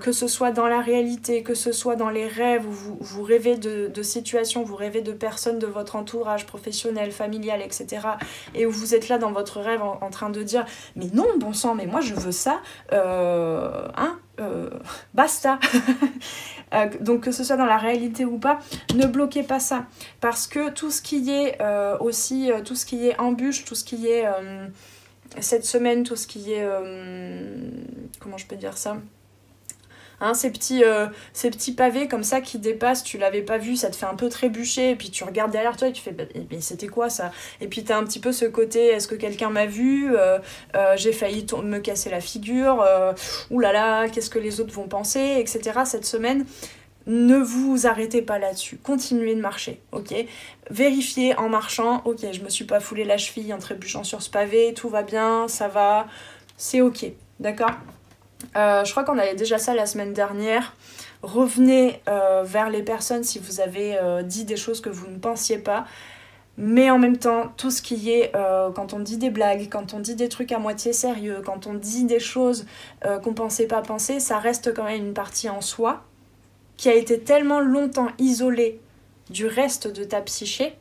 que ce soit dans la réalité, que ce soit dans les rêves, où vous rêvez de situations, vous rêvez de personnes de votre entourage professionnel, familial, etc. Et où vous êtes là dans votre rêve en train de dire « Mais non, bon sang, mais moi je veux ça, basta !» Donc que ce soit dans la réalité ou pas, ne bloquez pas ça. Parce que tout ce qui est aussi, tout ce qui est embûche, tout ce qui est... cette semaine, tout ce qui est... comment je peux dire ça, hein, ces petits pavés comme ça qui dépassent, tu l'avais pas vu, ça te fait un peu trébucher, et puis tu regardes derrière toi et tu fais mais c'était quoi ça? Et puis t'as un petit peu ce côté, est-ce que quelqu'un m'a vu, j'ai failli me casser la figure, oulala, qu'est-ce que les autres vont penser, etc. Cette semaine, ne vous arrêtez pas là-dessus, continuez de marcher, ok? Vérifiez en marchant, ok, je me suis pas foulé la cheville en trébuchant sur ce pavé, tout va bien, ça va, c'est ok, d'accord? Je crois qu'on avait déjà ça la semaine dernière. Revenez vers les personnes si vous avez dit des choses que vous ne pensiez pas. Mais en même temps, tout ce qui est, quand on dit des blagues, quand on dit des trucs à moitié sérieux, quand on dit des choses qu'on pensait pas penser, ça reste quand même une partie en soi. qui a été tellement longtemps isolée du reste de ta psyché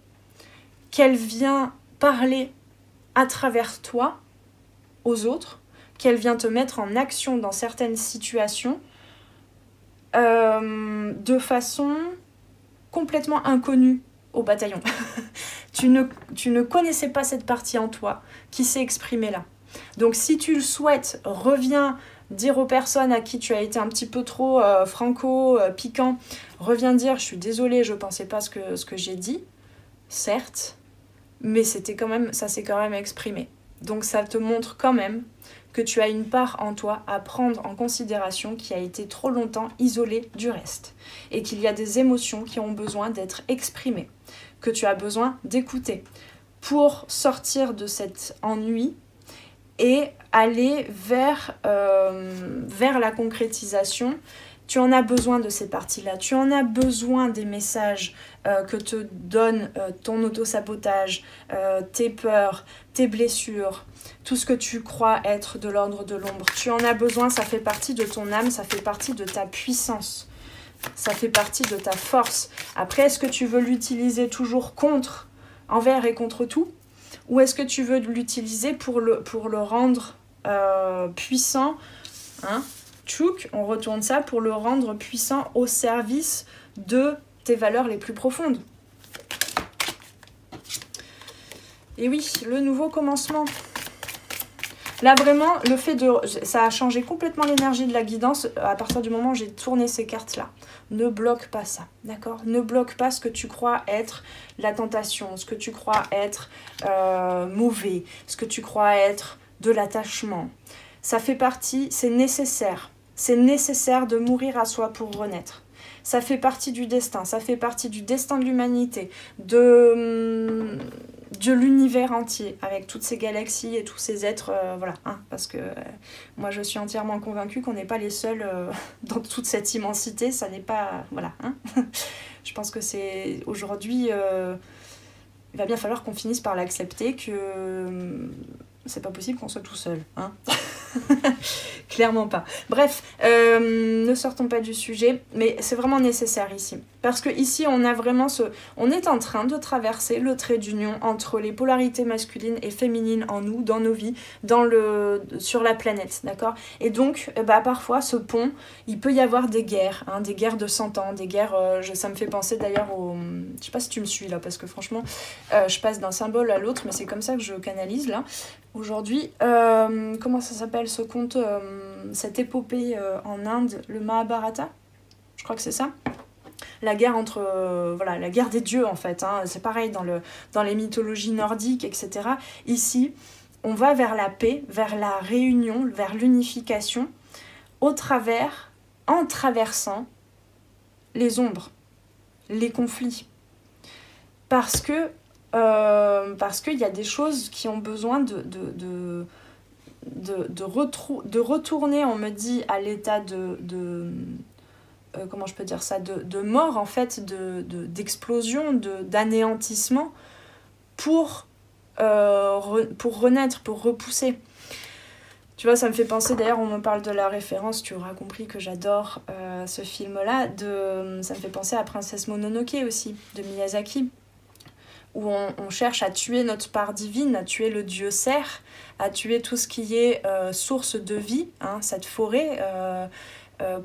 qu'elle vient parler à travers toi aux autres, qu'elle vient te mettre en action dans certaines situations de façon complètement inconnue au bataillon. tu ne connaissais pas cette partie en toi qui s'est exprimée là. Donc si tu le souhaites, reviens dire aux personnes à qui tu as été un petit peu trop piquant, reviens dire je suis désolée, je pensais pas ce que j'ai dit, certes, mais ça s'est quand même exprimé. Donc ça te montre quand même que tu as une part en toi à prendre en considération qui a été trop longtemps isolée du reste et qu'il y a des émotions qui ont besoin d'être exprimées, que tu as besoin d'écouter pour sortir de cet ennui et aller vers la concrétisation. Tu en as besoin de ces parties-là, tu en as besoin des messages que te donne ton autosabotage, tes peurs, tes blessures, tout ce que tu crois être de l'ordre de l'ombre. Tu en as besoin, ça fait partie de ton âme, ça fait partie de ta puissance, ça fait partie de ta force. Après, est-ce que tu veux l'utiliser toujours envers et contre tout ? Ou est-ce que tu veux l'utiliser pour le rendre puissant, hein ? Tchouk, on retourne ça pour le rendre puissant au service de tes valeurs les plus profondes. Et oui, le nouveau commencement. Là vraiment, ça a changé complètement l'énergie de la guidance à partir du moment où j'ai tourné ces cartes-là. Ne bloque pas ça, d'accord ? Ne bloque pas ce que tu crois être la tentation, ce que tu crois être mauvais, ce que tu crois être de l'attachement. Ça fait partie, c'est nécessaire. C'est nécessaire de mourir à soi pour renaître. Ça fait partie du destin, ça fait partie du destin de l'humanité, de l'univers entier, avec toutes ces galaxies et tous ces êtres, voilà, hein, parce que moi je suis entièrement convaincue qu'on n'est pas les seuls dans toute cette immensité, ça n'est pas, voilà, hein. Je pense que c'est aujourd'hui, il va bien falloir qu'on finisse par l'accepter que c'est pas possible qu'on soit tout seul, hein. Clairement pas. Bref, ne sortons pas du sujet, mais c'est vraiment nécessaire ici. Parce que ici, on a vraiment on est en train de traverser le trait d'union entre les polarités masculines et féminines en nous, dans nos vies, sur la planète, d'accord ? Et donc, parfois, ce pont, il peut y avoir des guerres, hein, des guerres de 100 ans, des guerres, ça me fait penser d'ailleurs je sais pas si tu me suis là, parce que franchement, je passe d'un symbole à l'autre, mais c'est comme ça que je canalise là. Aujourd'hui, comment ça s'appelle ce conte, cette épopée en Inde, le Mahabharata ? Je crois que c'est ça. La guerre la guerre des dieux en fait, hein. C'est pareil dans les mythologies nordiques, etc. Ici, on va vers la paix, vers la réunion, vers l'unification, en traversant les ombres, les conflits. Parce qu'il y a des choses qui ont besoin de retourner, on me dit, à l'état comment je peux dire ça, de mort en fait, d'explosion, d'anéantissement pour renaître, pour repousser. Tu vois, ça me fait penser, d'ailleurs on me parle de la référence, tu auras compris que j'adore ce film-là, ça me fait penser à Princesse Mononoke aussi, de Miyazaki, où on cherche à tuer notre part divine, à tuer le dieu cerf, à tuer tout ce qui est source de vie, hein, cette forêt,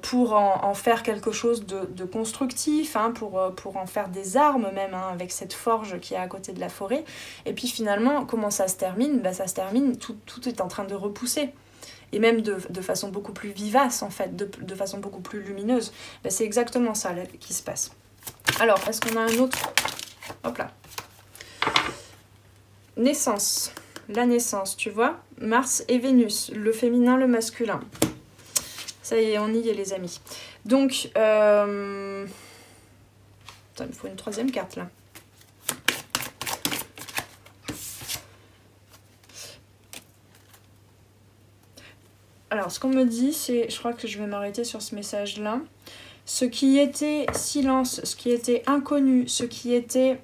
pour en faire quelque chose de constructif, hein, pour en faire des armes même, hein, avec cette forge qui est à côté de la forêt. Et puis finalement, comment ça se termine ? Ça se termine, tout est en train de repousser. Et même de façon beaucoup plus vivace, en fait, de façon beaucoup plus lumineuse. C'est exactement ça là, qui se passe. Alors, est-ce qu'on a un autre ? Hop là. Naissance. La naissance, tu vois ? Mars et Vénus, le féminin, le masculin. Ça y est, on y est les amis. Donc, attends, il me faut une troisième carte là. Alors, ce qu'on me dit, c'est, je crois que je vais m'arrêter sur ce message-là. Ce qui était silence, ce qui était inconnu, ce qui était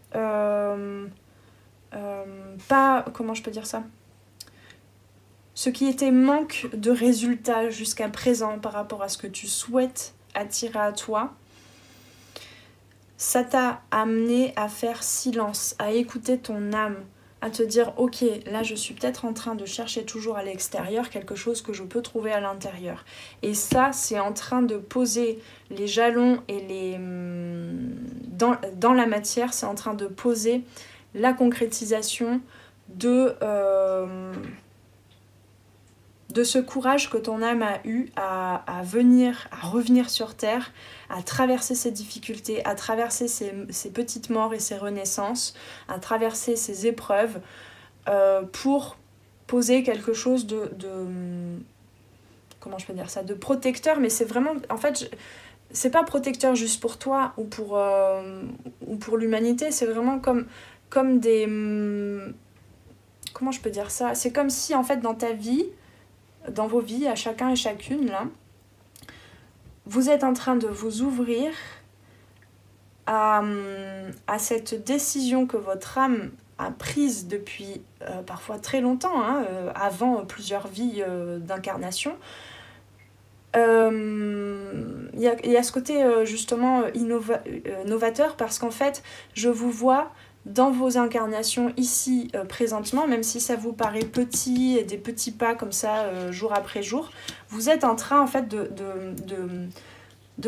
pas, comment je peux dire ça ? Ce qui était manque de résultats jusqu'à présent par rapport à ce que tu souhaites attirer à toi, ça t'a amené à faire silence, à écouter ton âme, à te dire ok, là je suis peut-être en train de chercher toujours à l'extérieur quelque chose que je peux trouver à l'intérieur. Et ça, c'est en train de poser les jalons et les dans la matière, c'est en train de poser la concrétisation de ce courage que ton âme a eu à revenir sur Terre, à traverser ses difficultés, à traverser ses petites morts et ses renaissances, à traverser ses épreuves pour poser quelque chose de comment je peux dire ça, de protecteur, mais c'est vraiment, en fait, c'est pas protecteur juste pour toi ou pour l'humanité, c'est vraiment comme des... Comment je peux dire ça? C'est comme si, en fait, dans ta vie, dans vos vies, à chacun et chacune, là, vous êtes en train de vous ouvrir à cette décision que votre âme a prise depuis parfois très longtemps, hein, avant plusieurs vies d'incarnation. Il y a ce côté justement novateur, parce qu'en fait, je vous vois dans vos incarnations ici présentement, même si ça vous paraît petit et des petits pas comme ça jour après jour, vous êtes en train en fait de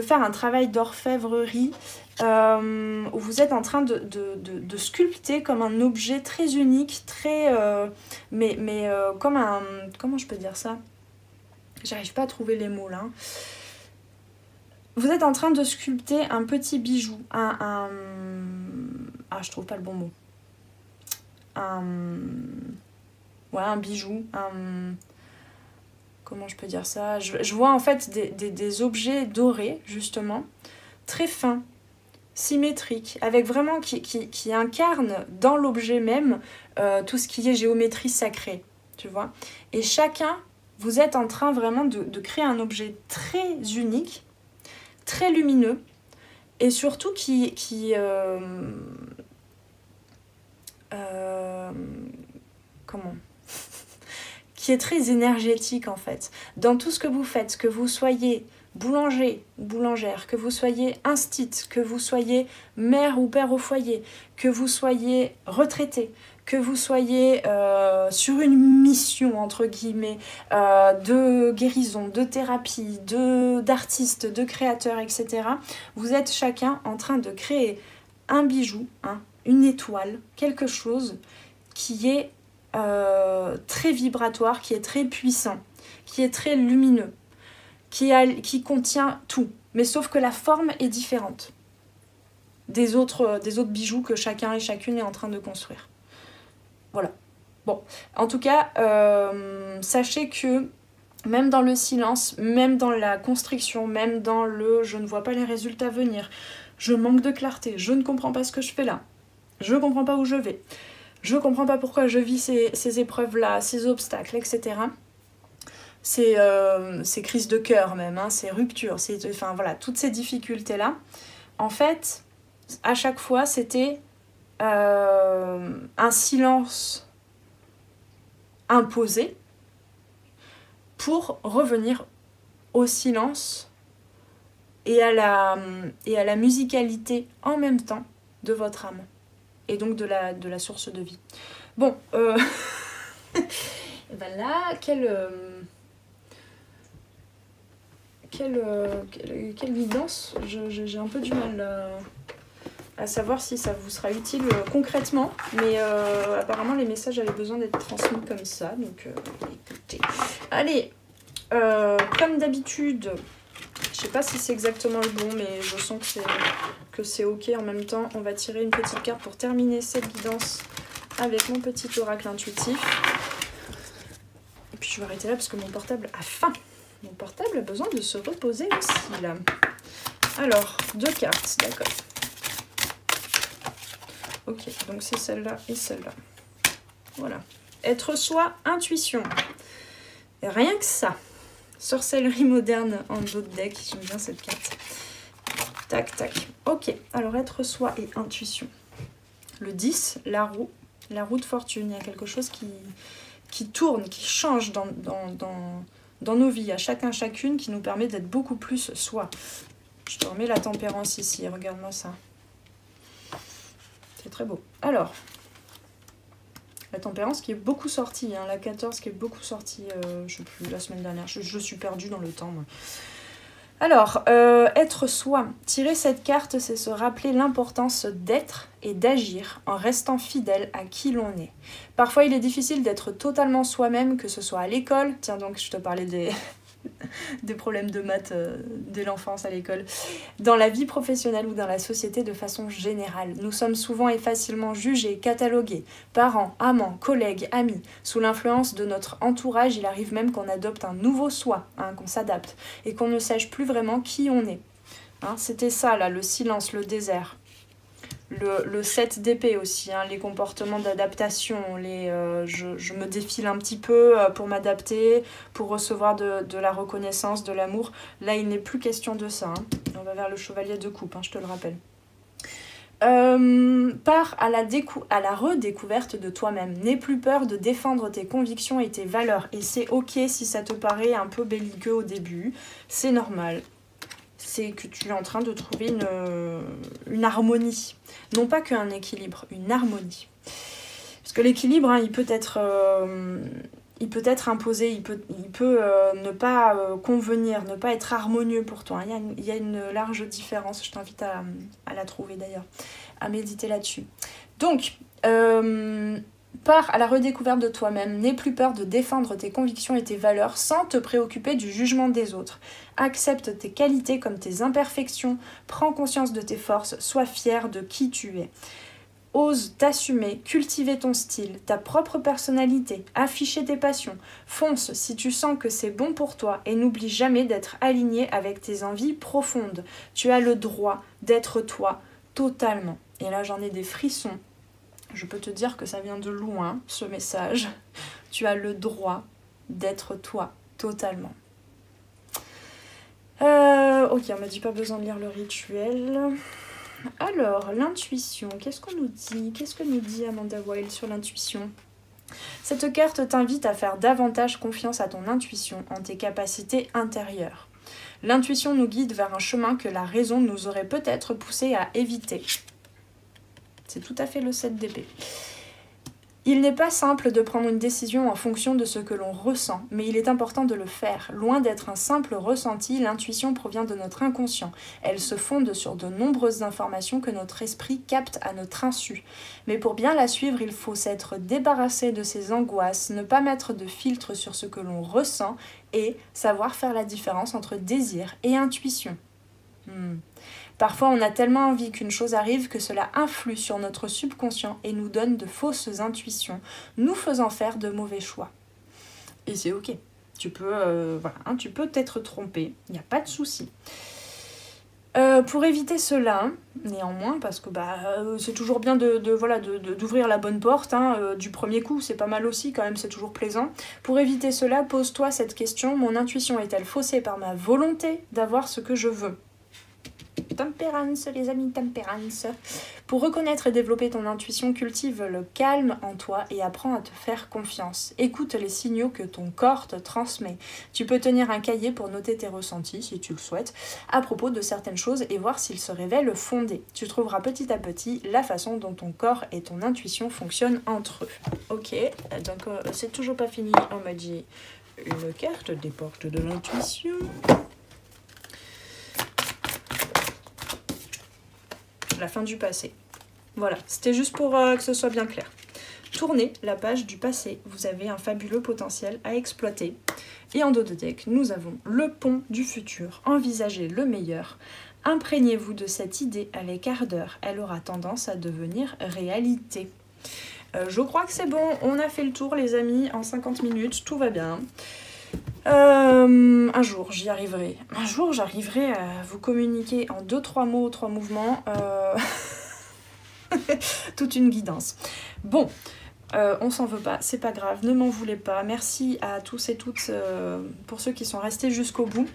faire un travail d'orfèvrerie où vous êtes en train de sculpter comme un objet très unique, très mais comme un... Comment je peux dire ça? J'arrive pas à trouver les mots là. Vous êtes en train de sculpter un petit bijou, Ah, je trouve pas le bon mot. Ouais, un bijou, comment je peux dire ça? Je vois en fait des objets dorés, justement, très fins, symétriques, avec vraiment qui incarnent dans l'objet même tout ce qui est géométrie sacrée, tu vois. Et chacun, vous êtes en train vraiment de créer un objet très unique, très lumineux, et surtout comment qui est très énergétique en fait. Dans tout ce que vous faites, que vous soyez boulanger ou boulangère, que vous soyez instite, que vous soyez mère ou père au foyer, que vous soyez retraité, que vous soyez sur une mission entre guillemets de guérison, de thérapie, d'artiste, de créateur, etc. Vous êtes chacun en train de créer un bijou, hein, une étoile, quelque chose qui est très vibratoire, qui est très puissant, qui est très lumineux, qui contient tout. Mais sauf que la forme est différente des autres bijoux que chacun et chacune est en train de construire. Voilà. Bon, en tout cas, sachez que même dans le silence, même dans la constriction, même dans le « je ne vois pas les résultats venir », je manque de clarté, je ne comprends pas ce que je fais là, je ne comprends pas où je vais, je ne comprends pas pourquoi je vis ces épreuves-là, ces obstacles, etc. Ces crises de cœur même, hein, ces ruptures, enfin voilà, toutes ces difficultés-là. En fait, à chaque fois, c'était un silence imposé pour revenir au silence et à la musicalité en même temps de votre âme et donc de la source de vie. Bon, et ben là, quelle guidance, j'ai un peu du mal à savoir si ça vous sera utile concrètement, mais apparemment les messages avaient besoin d'être transmis comme ça, donc écoutez. Allez, comme d'habitude, je sais pas si c'est exactement le bon, mais je sens que c'est ok en même temps. On va tirer une petite carte pour terminer cette guidance avec mon petit oracle intuitif. Et puis je vais arrêter là parce que mon portable a faim. Mon portable a besoin de se reposer aussi là. Alors, 2 cartes, d'accord. Ok, donc c'est celle-là et celle-là. Voilà. Être soi, intuition. Et rien que ça. Sorcellerie moderne en d'autres decks. J'aime bien cette carte. Tac, tac. Ok, alors être soi et intuition. Le 10, la roue de fortune. Il y a quelque chose qui tourne, qui change dans nos vies, à chacun, chacune, qui nous permet d'être beaucoup plus soi. Je te remets la tempérance ici, regarde-moi ça. C'est très beau. Alors, la tempérance qui est beaucoup sortie, hein, la 14 qui est beaucoup sortie, je sais plus, la semaine dernière. Je suis perdue dans le temps, moi. Alors, être soi. Tirer cette carte, c'est se rappeler l'importance d'être et d'agir en restant fidèle à qui l'on est. Parfois, il est difficile d'être totalement soi-même, que ce soit à l'école. Tiens donc, je te parlais des problèmes de maths dès l'enfance à l'école. Dans la vie professionnelle ou dans la société de façon générale, nous sommes souvent et facilement jugés, catalogués, parents, amants, collègues, amis. Sous l'influence de notre entourage, il arrive même qu'on adopte un nouveau soi, hein, qu'on s'adapte, et qu'on ne sache plus vraiment qui on est. Hein, c'était ça là, le silence, le désert. Le 7 d'épée aussi, hein, les comportements d'adaptation, je me défile un petit peu pour m'adapter, pour recevoir de la reconnaissance, de l'amour. Là, il n'est plus question de ça. Hein. On va vers le chevalier de coupe, hein, je te le rappelle. Pars à la redécouverte de toi-même. N'aie plus peur de défendre tes convictions et tes valeurs. Et c'est ok si ça te paraît un peu belliqueux au début, c'est normal. C'est que tu es en train de trouver une harmonie. Non pas qu'un équilibre, une harmonie. Parce que l'équilibre, hein, il peut être imposé, il peut ne pas convenir, ne pas être harmonieux pour toi. Il y a une large différence, je t'invite à la trouver d'ailleurs, à méditer là-dessus. Donc, pars à la redécouverte de toi-même, n'aie plus peur de défendre tes convictions et tes valeurs sans te préoccuper du jugement des autres. Accepte tes qualités comme tes imperfections, prends conscience de tes forces, sois fier de qui tu es. Ose t'assumer, cultiver ton style, ta propre personnalité, afficher tes passions. Fonce si tu sens que c'est bon pour toi et n'oublie jamais d'être aligné avec tes envies profondes. Tu as le droit d'être toi totalement. Et là, j'en ai des frissons. Je peux te dire que ça vient de loin, ce message. Tu as le droit d'être toi, totalement. Ok, on m'a dit pas besoin de lire le rituel. Alors, l'intuition, qu'est-ce qu'on nous dit? Qu'est-ce que nous dit Amanda Weil sur l'intuition? Cette carte t'invite à faire davantage confiance à ton intuition, en tes capacités intérieures. L'intuition nous guide vers un chemin que la raison nous aurait peut-être poussé à éviter. C'est tout à fait le 7 d'épée. Il n'est pas simple de prendre une décision en fonction de ce que l'on ressent, mais il est important de le faire. Loin d'être un simple ressenti, l'intuition provient de notre inconscient. Elle se fonde sur de nombreuses informations que notre esprit capte à notre insu. Mais pour bien la suivre, il faut s'être débarrassé de ses angoisses, ne pas mettre de filtre sur ce que l'on ressent et savoir faire la différence entre désir et intuition. Parfois, on a tellement envie qu'une chose arrive que cela influe sur notre subconscient et nous donne de fausses intuitions, nous faisant faire de mauvais choix. Et c'est ok. Tu peux tu peux t'être trompé, il n'y a pas de souci. Pour éviter cela, néanmoins, parce que c'est toujours bien d'ouvrir la bonne porte, du premier coup, c'est pas mal aussi, quand même, c'est toujours plaisant. Pour éviter cela, pose-toi cette question: mon intuition est-elle faussée par ma volonté d'avoir ce que je veux ? Tempérance, les amis, tempérance. Pour reconnaître et développer ton intuition, cultive le calme en toi et apprends à te faire confiance. Écoute les signaux que ton corps te transmet. Tu peux tenir un cahier pour noter tes ressentis, si tu le souhaites, à propos de certaines choses et voir s'ils se révèlent fondés. Tu trouveras petit à petit la façon dont ton corps et ton intuition fonctionnent entre eux. Ok, donc c'est toujours pas fini. On m'a dit une carte des portes de l'intuition. La fin du passé. Voilà, c'était juste pour que ce soit bien clair. Tournez la page du passé, vous avez un fabuleux potentiel à exploiter. Et en dos de deck, nous avons le pont du futur, envisagez le meilleur. Imprégnez-vous de cette idée avec ardeur, elle aura tendance à devenir réalité. Je crois que c'est bon, on a fait le tour les amis, en 50 minutes, tout va bien. Un jour j'y arriverai. Un jour j'arriverai à vous communiquer en 2-3 mots, 3 mouvements toute une guidance. Bon, on s'en veut pas, c'est pas grave, ne m'en voulez pas. Merci à tous et toutes pour ceux qui sont restés jusqu'au bout.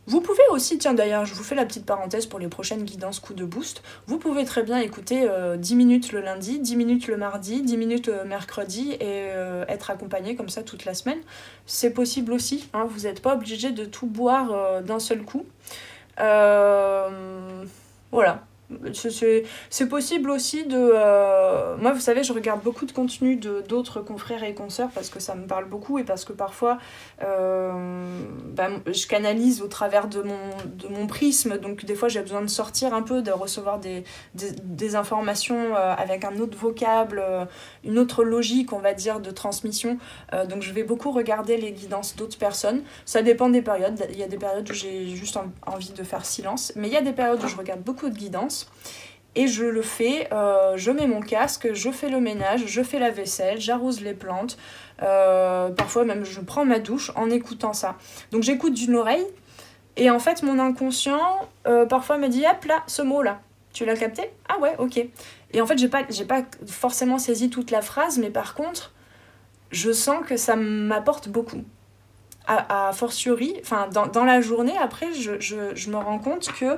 Vous pouvez aussi, tiens d'ailleurs, je vous fais la petite parenthèse pour les prochaines guidances coup de boost, vous pouvez très bien écouter 10 minutes le lundi, 10 minutes le mardi, 10 minutes le mercredi et être accompagné comme ça toute la semaine. C'est possible aussi, hein, vous n'êtes pas obligé de tout boire d'un seul coup. Voilà, C'est possible aussi de... Moi, vous savez, je regarde beaucoup de contenu d'autres confrères et consoeurs parce que ça me parle beaucoup et parce que parfois, je canalise au travers de mon prisme. Donc, des fois, j'ai besoin de sortir un peu, de recevoir des informations avec un autre vocable, une autre logique, on va dire, de transmission. Donc, je vais beaucoup regarder les guidances d'autres personnes. Ça dépend des périodes. Il y a des périodes où j'ai juste envie de faire silence. Mais il y a des périodes où je regarde beaucoup de guidances. Et je le fais, je mets mon casque, je fais le ménage, je fais la vaisselle, j'arrose les plantes. Parfois même je prends ma douche en écoutant ça. Donc j'écoute d'une oreille. Et en fait mon inconscient parfois me dit hop là, ce mot là. Tu l'as capté? Ah ouais, ok. Et en fait j'ai pas forcément saisi toute la phrase, mais par contre je sens que ça m'apporte beaucoup. A fortiori, enfin dans la journée, après je me rends compte que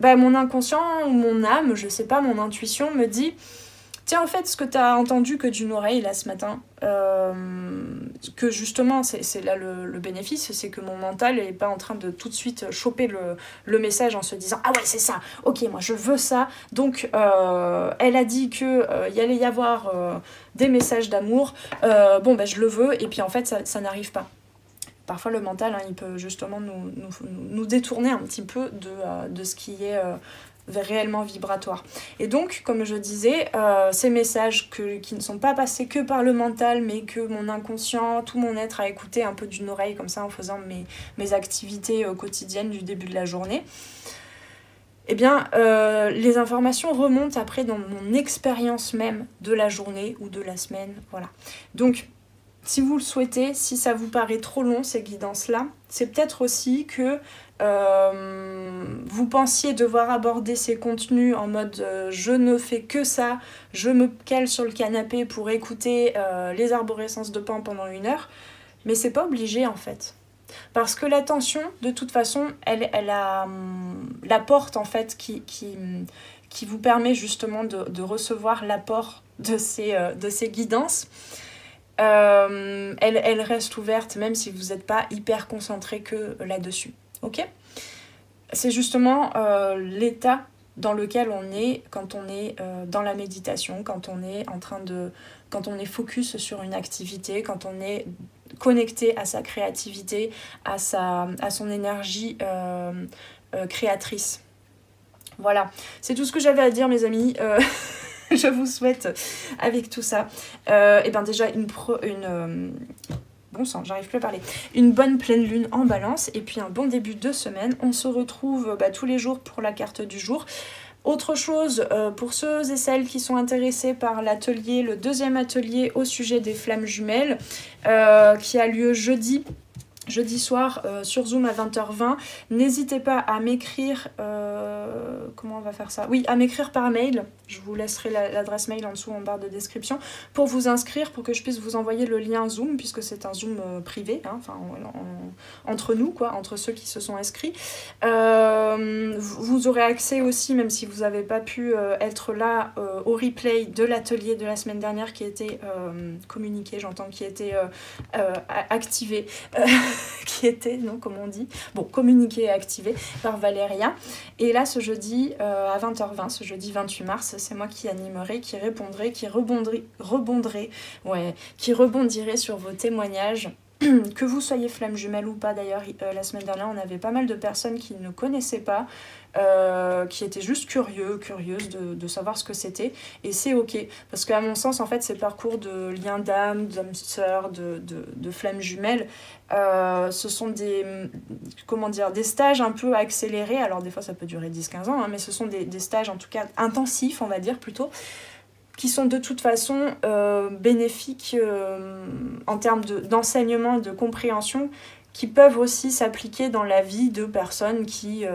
mon inconscient ou mon âme, je sais pas, mon intuition me dit tiens, en fait, ce que tu as entendu que d'une oreille là ce matin, que justement, c'est là le bénéfice, c'est que mon mental n'est pas en train de tout de suite choper le message en se disant ah ouais, c'est ça, ok, moi je veux ça. Donc, elle a dit qu'il y allait y avoir des messages d'amour, je le veux, et puis en fait, ça n'arrive pas. Parfois, le mental, il peut justement nous détourner un petit peu de ce qui est réellement vibratoire. Et donc, comme je disais, ces messages qui ne sont pas passés que par le mental, mais que mon inconscient, tout mon être a écouté un peu d'une oreille, comme ça, en faisant mes activités quotidiennes du début de la journée, eh bien, les informations remontent après dans mon expérience même de la journée ou de la semaine, voilà. Donc, si vous le souhaitez, si ça vous paraît trop long, ces guidances-là, c'est peut-être aussi que vous pensiez devoir aborder ces contenus en mode je ne fais que ça, je me cale sur le canapé pour écouter les arborescences de Pan pendant 1 heure, mais c'est pas obligé en fait. Parce que l'attention, de toute façon, elle a la porte en fait qui vous permet justement de recevoir l'apport de ces guidances. Elle reste ouverte même si vous n'êtes pas hyper concentré que là-dessus. Ok ? C'est justement l'état dans lequel on est quand on est dans la méditation, quand on est focus sur une activité, quand on est connecté à sa créativité, à son énergie créatrice. Voilà, c'est tout ce que j'avais à dire, mes amis. Je vous souhaite, avec tout ça, déjà bon sang, j'arrive plus à parler. Une bonne pleine lune en balance et puis un bon début de semaine. On se retrouve tous les jours pour la carte du jour. Autre chose, pour ceux et celles qui sont intéressés par l'atelier, le 2e atelier au sujet des flammes jumelles, qui a lieu jeudi soir sur Zoom à 20h20. N'hésitez pas à m'écrire, comment on va faire ça? Oui, à m'écrire par mail. Je vous laisserai l'adresse mail en dessous en barre de description pour vous inscrire, pour que je puisse vous envoyer le lien Zoom, puisque c'est un Zoom privé, hein, entre nous, quoi, entre ceux qui se sont inscrits. Vous aurez accès aussi, même si vous n'avez pas pu être là, au replay de l'atelier de la semaine dernière qui a été communiqué, j'entends, qui a été activé. Qui était, non, comment on dit, bon, communiqué et activé par Valéria. Et là, ce jeudi à 20h20, ce jeudi 28 mars, c'est moi qui animerai, qui répondrai, qui rebondirai sur vos témoignages. Que vous soyez flamme jumelle ou pas, d'ailleurs, la semaine dernière, on avait pas mal de personnes qui ne connaissaient pas, qui étaient juste curieuses de savoir ce que c'était, et c'est ok, parce qu'à mon sens, en fait, ces parcours de lien d'âme, d'âme sœur, de flamme jumelle, ce sont des stages un peu accélérés, alors des fois ça peut durer 10-15 ans, hein, mais ce sont des stages en tout cas intensifs, on va dire plutôt, qui sont de toute façon bénéfiques en termes d'enseignement et de compréhension, qui peuvent aussi s'appliquer dans la vie de personnes qui,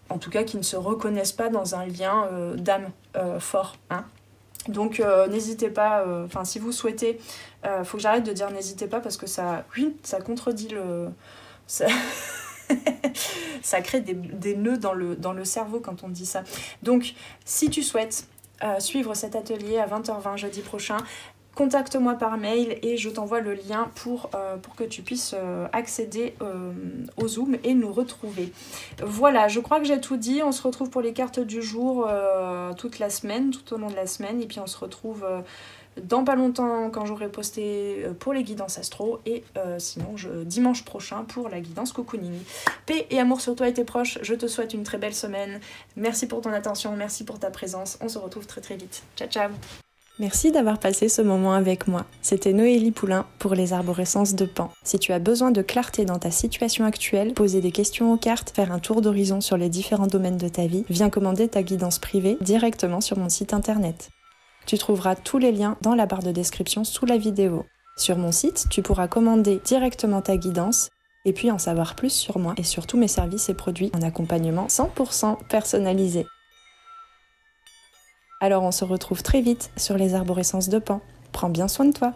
en tout cas, qui ne se reconnaissent pas dans un lien d'âme fort. Hein. Donc n'hésitez pas, si vous souhaitez, faut que j'arrête de dire n'hésitez pas parce que ça contredit ça crée des nœuds dans le cerveau quand on dit ça. Donc si tu souhaites suivre cet atelier à 20h20 jeudi prochain, contacte-moi par mail et je t'envoie le lien pour que tu puisses accéder au Zoom et nous retrouver. Voilà, je crois que j'ai tout dit. On se retrouve pour les cartes du jour toute la semaine, tout au long de la semaine. Et puis on se retrouve dans pas longtemps quand j'aurai posté pour les guidances astro. Et sinon, dimanche prochain pour la guidance cocooning. Paix et amour sur toi et tes proches. Je te souhaite une très belle semaine. Merci pour ton attention, merci pour ta présence. On se retrouve très très vite. Ciao, ciao! Merci d'avoir passé ce moment avec moi. C'était Noélie Poulain pour les arborescences de Pan. Si tu as besoin de clarté dans ta situation actuelle, poser des questions aux cartes, faire un tour d'horizon sur les différents domaines de ta vie, viens commander ta guidance privée directement sur mon site internet. Tu trouveras tous les liens dans la barre de description sous la vidéo. Sur mon site, tu pourras commander directement ta guidance et puis en savoir plus sur moi et sur tous mes services et produits en accompagnement 100% personnalisé. Alors on se retrouve très vite sur les arborescences de Pan. Prends bien soin de toi.